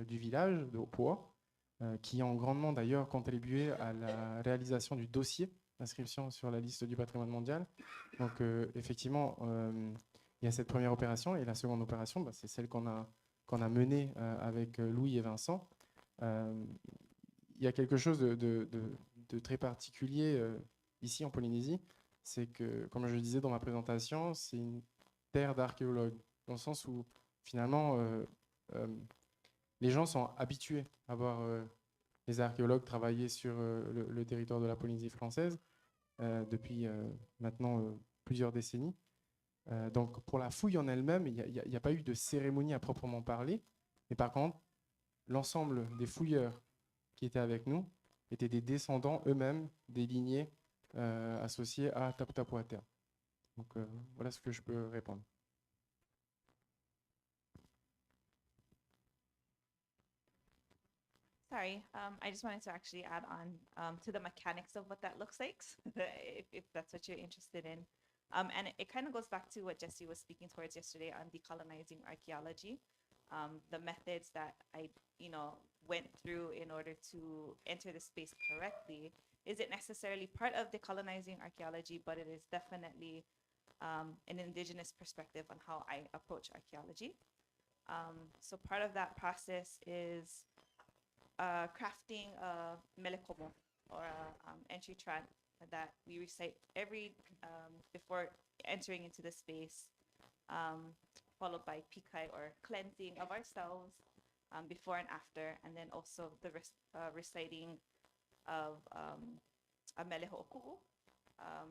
du village de Opua, qui ont grandement d'ailleurs contribué à la réalisation du dossier d'inscription sur la liste du patrimoine mondial. Donc effectivement, il y a cette première opération, et la seconde opération, c'est celle qu'on a menée avec Louis et Vincent. Il y a quelque chose de très particulier ici en Polynésie, c'est que, comme je le disais dans ma présentation, c'est une terre d'archéologues, dans le sens où finalement les gens sont habitués à voir les archéologues travailler sur le territoire de la Polynésie française depuis maintenant plusieurs décennies. Donc pour la fouille en elle-même, il n'y a pas eu de cérémonie à proprement parler, mais par contre, l'ensemble des fouilleurs qui étaient avec nous étaient des descendants eux-mêmes des lignées associées à Taputapuātea. Donc voilà ce que je peux répondre. Sorry, I just wanted to actually add on to the mechanics of what that looks like, if that's what you're interested in. And it kind of goes back to what Jesse was speaking towards yesterday on decolonizing archaeology. The methods that I, went through in order to enter the space correctly isn't necessarily part of decolonizing archaeology, but it is definitely an Indigenous perspective on how I approach archaeology. So part of that process is crafting a melekomo, or a entry chant that we recite every before entering into the space, followed by pikai, or cleansing of ourselves before and after, and then also the reciting of a meleho oku'u,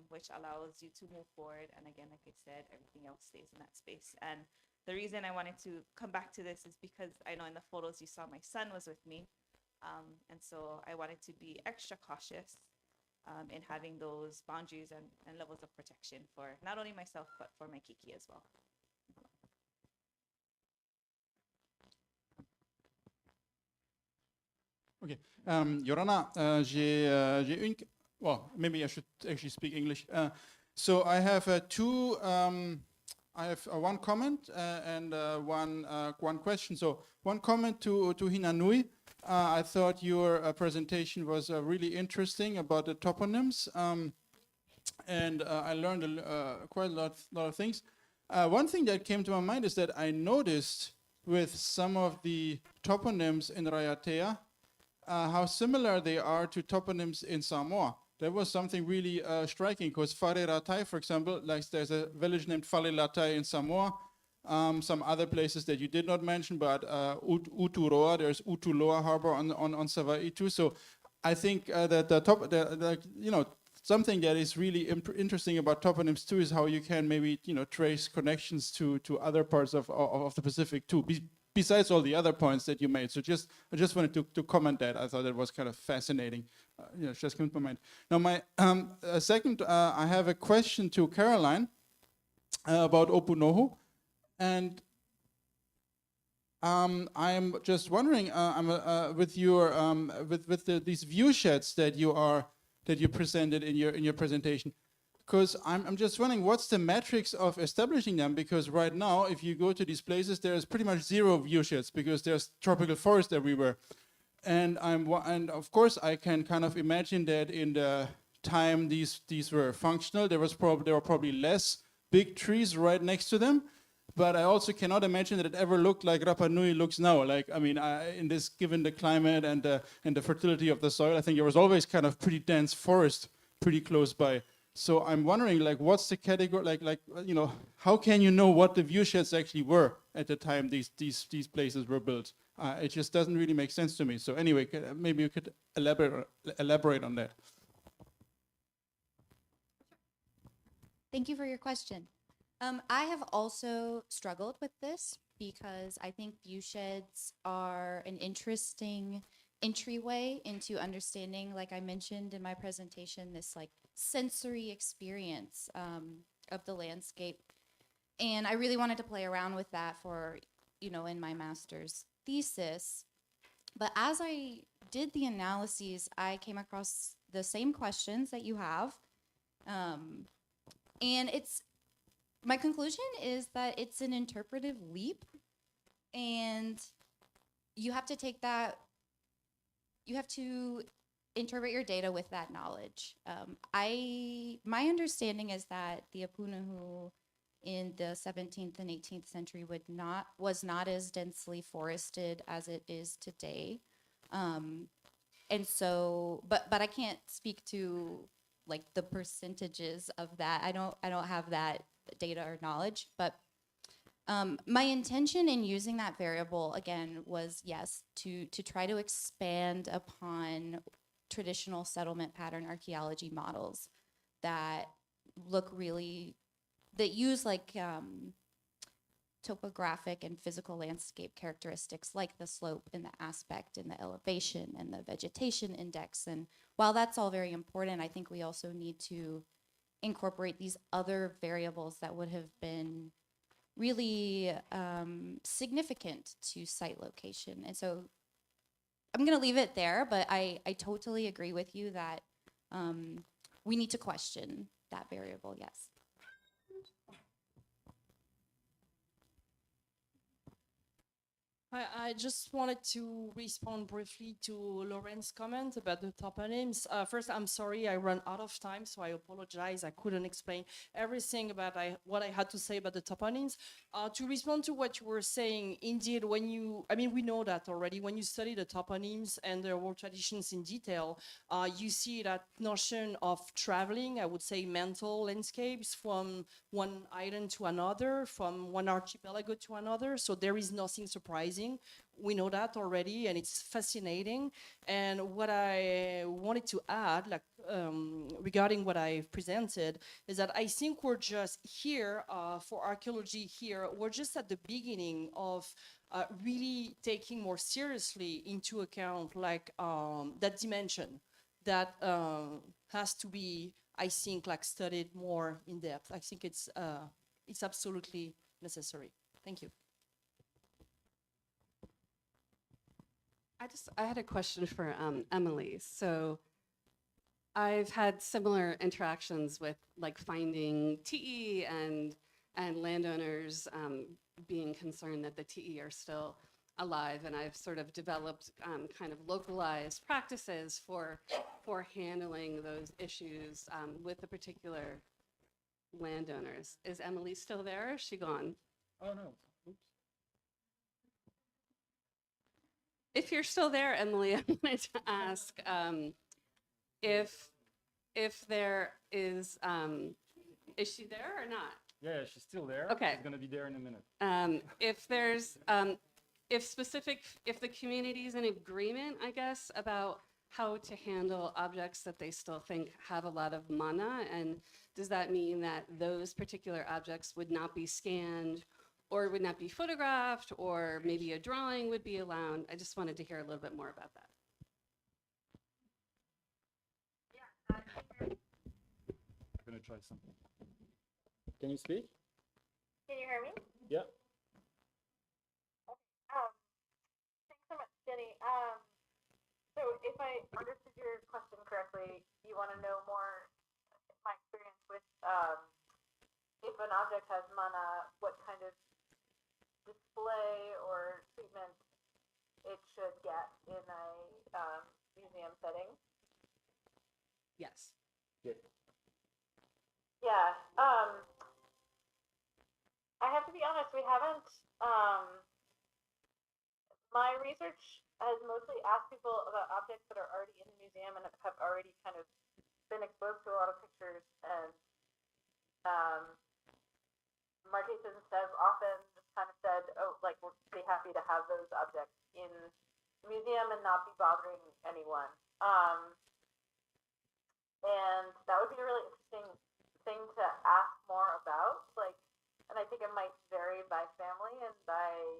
which allows you to move forward. And again, like I said, everything else stays in that space. And the reason I wanted to come back to this is because I know in the photos you saw my son was with me. And so I wanted to be extra cautious in having those boundaries and levels of protection for not only myself, but for my kiki as well. Okay, Yorana, j'ai une. Well, maybe I should actually speak English. So I have two. I have one comment and one question. So one comment to Hinanui. I thought your presentation was really interesting about the toponyms, and I learned quite a lot of things. One thing that came to my mind is that I noticed with some of the toponyms in Raiatea how similar they are to toponyms in Samoa. That was something really striking, because Whareratai, for example, like there's a village named Whalelatai in Samoa. Some other places that you did not mention, but Uturoa, there's Utuloa Harbor on Savaii too. So I think that something that is really interesting about toponyms too is how you can maybe trace connections to other parts of the Pacific too, besides all the other points that you made. So I just wanted to comment that. I thought it was kind of fascinating. Just came to mind. Now my second, I have a question to Caroline about Opunohu. And I'm just wondering, with your these view sheds that you presented in your presentation, because I'm just wondering what's the metrics of establishing them? Because right now, if you go to these places, there's pretty much zero view sheds because there's tropical forest everywhere, and of course I can kind of imagine that in the time these were functional, there were probably less big trees right next to them. But I also cannot imagine that it ever looked like Rapa Nui looks now. Like, I mean, in this, given the climate and the fertility of the soil, I think there was always kind of pretty dense forest pretty close by. So I'm wondering, like, what's the category, how can you know what the view sheds actually were at the time these places were built? It just doesn't really make sense to me. So anyway, maybe you could elaborate on that. Thank you for your question. I have also struggled with this because I think viewsheds are an interesting entryway into understanding, like I mentioned in my presentation, this like sensory experience of the landscape. And I really wanted to play around with that for, in my master's thesis. But as I did the analyses, I came across the same questions that you have. And my conclusion is that it's an interpretive leap, and you have to interpret your data with that knowledge. My understanding is that the Opunohu in the 17th and 18th century was not as densely forested as it is today. And so, but I can't speak to like the percentages of that. I don't have that data or knowledge, but my intention in using that variable again was, yes, to try to expand upon traditional settlement pattern archaeology models that use like topographic and physical landscape characteristics like the slope and the aspect and the elevation and the vegetation index. And while that's all very important, I think we also need to incorporate these other variables that would have been really significant to site location. And so I'm going to leave it there, but I totally agree with you that we need to question that variable, yes. I just wanted to respond briefly to Lauren's comment about the toponyms. First, I'm sorry I ran out of time, so I apologize. I couldn't explain everything about what I had to say about the toponyms. To respond to what you were saying, indeed, we know that already. When you study the toponyms and their oral traditions in detail, you see that notion of traveling, I would say mental landscapes from one island to another, from one archipelago to another. So there is nothing surprising. We know that already, and it's fascinating. And what I wanted to add, regarding what I've presented, is that I think we're just here for archaeology here. We're just at the beginning of really taking more seriously into account that dimension that has to be, I think, studied more in depth. I think it's absolutely necessary. Thank you. I had a question for Emily. So I've had similar interactions with finding TE and landowners being concerned that the TE are still alive, and I've sort of developed kind of localized practices for handling those issues with the particular landowners. Is Emily still there, or is she gone? Oh, no. Oops. If you're still there, Emily, I wanted to ask if there is she there or not? Yeah, she's still there. Okay. She's going to be there in a minute. If there's, if the community is in agreement, I guess, about how to handle objects that they still think have a lot of mana, and does that mean that those particular objects would not be scanned or would not be photographed, or maybe a drawing would be allowed? I just wanted to hear a little bit more about that. I'm going to try something. Can you speak? Can you hear me? Yeah. Thanks so much, Jenny. So if I understood your question correctly, you want to know more my experience with if an object has mana, what kind of display or treatment it should get in a museum setting? Yes. Good. Yeah. I have to be honest, we haven't, my research has mostly asked people about objects that are already in the museum and have already kind of been exposed to a lot of pictures, and Marquesans have often just kind of said, oh, we'll be happy to have those objects in the museum and not be bothering anyone. And that would be a really interesting thing to ask more about, and I think it might vary by family and by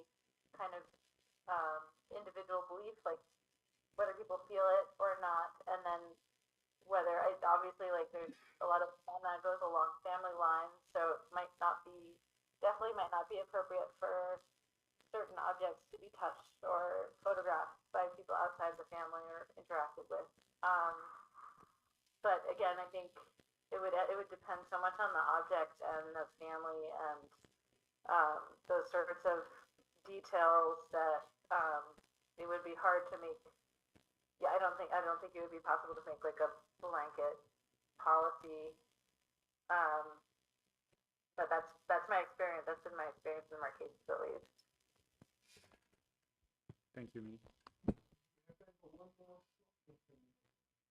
lot of, and that goes along family lines, so it might not be, definitely might not be appropriate for certain objects to be touched or photographed by people outside the family or interacted with. But again, I think it would depend so much on the object and the family and those sorts of details that it would be hard to make. Yeah, I don't think it would be possible to make like a blanket policy. But that's my experience. That's been my experience in our cases at least. Thank you, Minnie.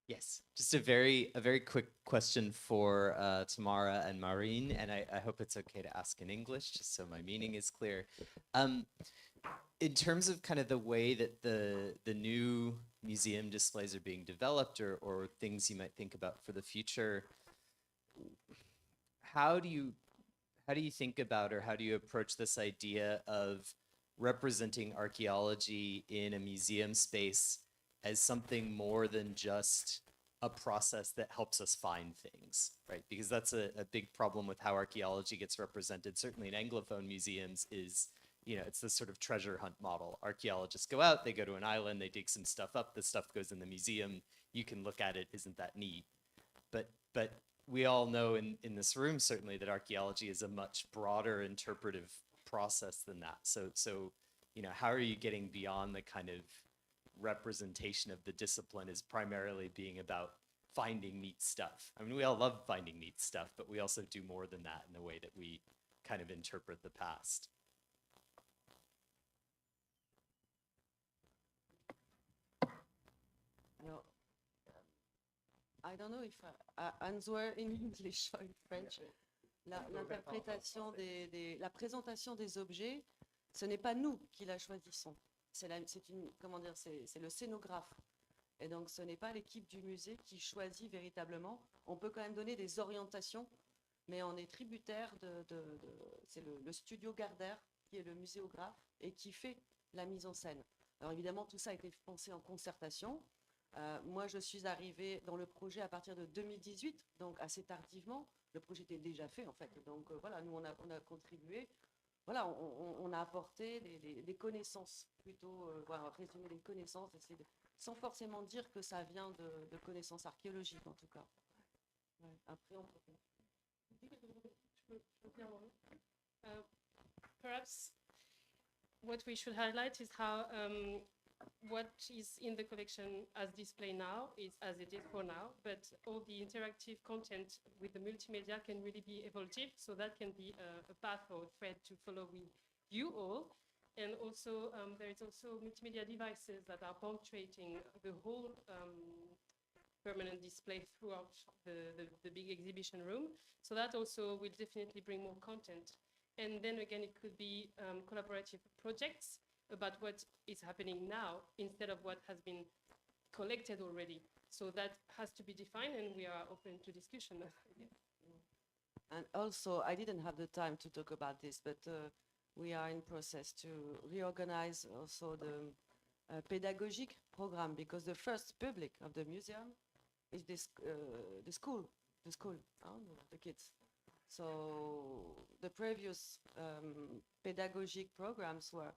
Yes, just a very quick question for Tamara and Maureen, and I hope it's okay to ask in English, just so my meaning is clear. In terms of kind of the way that the new museum displays are being developed, or things you might think about for the future, how do you think about, or how do you approach this idea of representing archaeology in a museum space as something more than just a process that helps us find things, right? Because that's a big problem with how archaeology gets represented, certainly in Anglophone museums, is, you know, it's this sort of treasure hunt model. Archaeologists go out, they go to an island, they dig some stuff up, the stuff goes in the museum, you can look at it, isn't that neat? But we all know in this room, certainly, that archaeology is a much broader interpretive process than that. So, you know, how are you getting beyond the kind of representation of the discipline as primarily being about finding neat stuff? I mean, we all love finding neat stuff, but we also do more than that in the way that we kind of interpret the past. No, I don't know if I answer in English or in French. L'interprétation la présentation des objets, ce n'est pas nous qui la choisissons. C'est le scénographe. Et donc, ce n'est pas l'équipe du musée qui choisit véritablement. On peut quand même donner des orientations, mais on est tributaire c'est le studio Gardère qui est le muséographe et qui fait la mise en scène. Alors évidemment, tout ça a été pensé en concertation. Moi, je suis arrivée dans le projet à partir de 2018, donc assez tardivement. Le projet était déjà fait, en fait. Donc voilà, nous, on a contribué. Voilà, on a apporté des connaissances, plutôt, voilà, résumer les connaissances, sans forcément dire que ça vient de connaissances archéologiques, en tout cas. Ouais, après, on peut... Perhaps what we should highlight is how what is in the collection as displayed now is as it is for now, but all the interactive content with the multimedia can really be evolutive, so that can be a path or thread to follow with you all. And also, there is also multimedia devices that are punctuating the whole permanent display throughout the big exhibition room. So that also will definitely bring more content. And then again, it could be collaborative projects about what is happening now instead of what has been collected already. So that has to be defined, and we are open to discussion. And also, I didn't have the time to talk about this, but we are in process to reorganize also the pedagogic program, because the first public of the museum is the school, the kids. So the previous pedagogic programs were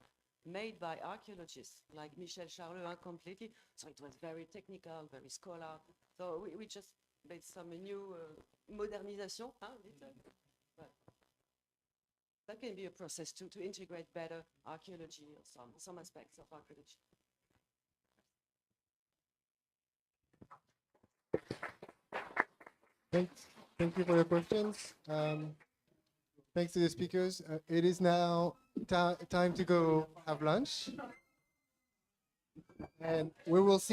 made by archaeologists like Michel Charleux completely. So it was very technical, very scholar. So we just made some new modernization. But that can be a process to integrate better archaeology or some aspects of archaeology. Thank you for your questions. Thanks to the speakers. It is now time to go have lunch. And we will see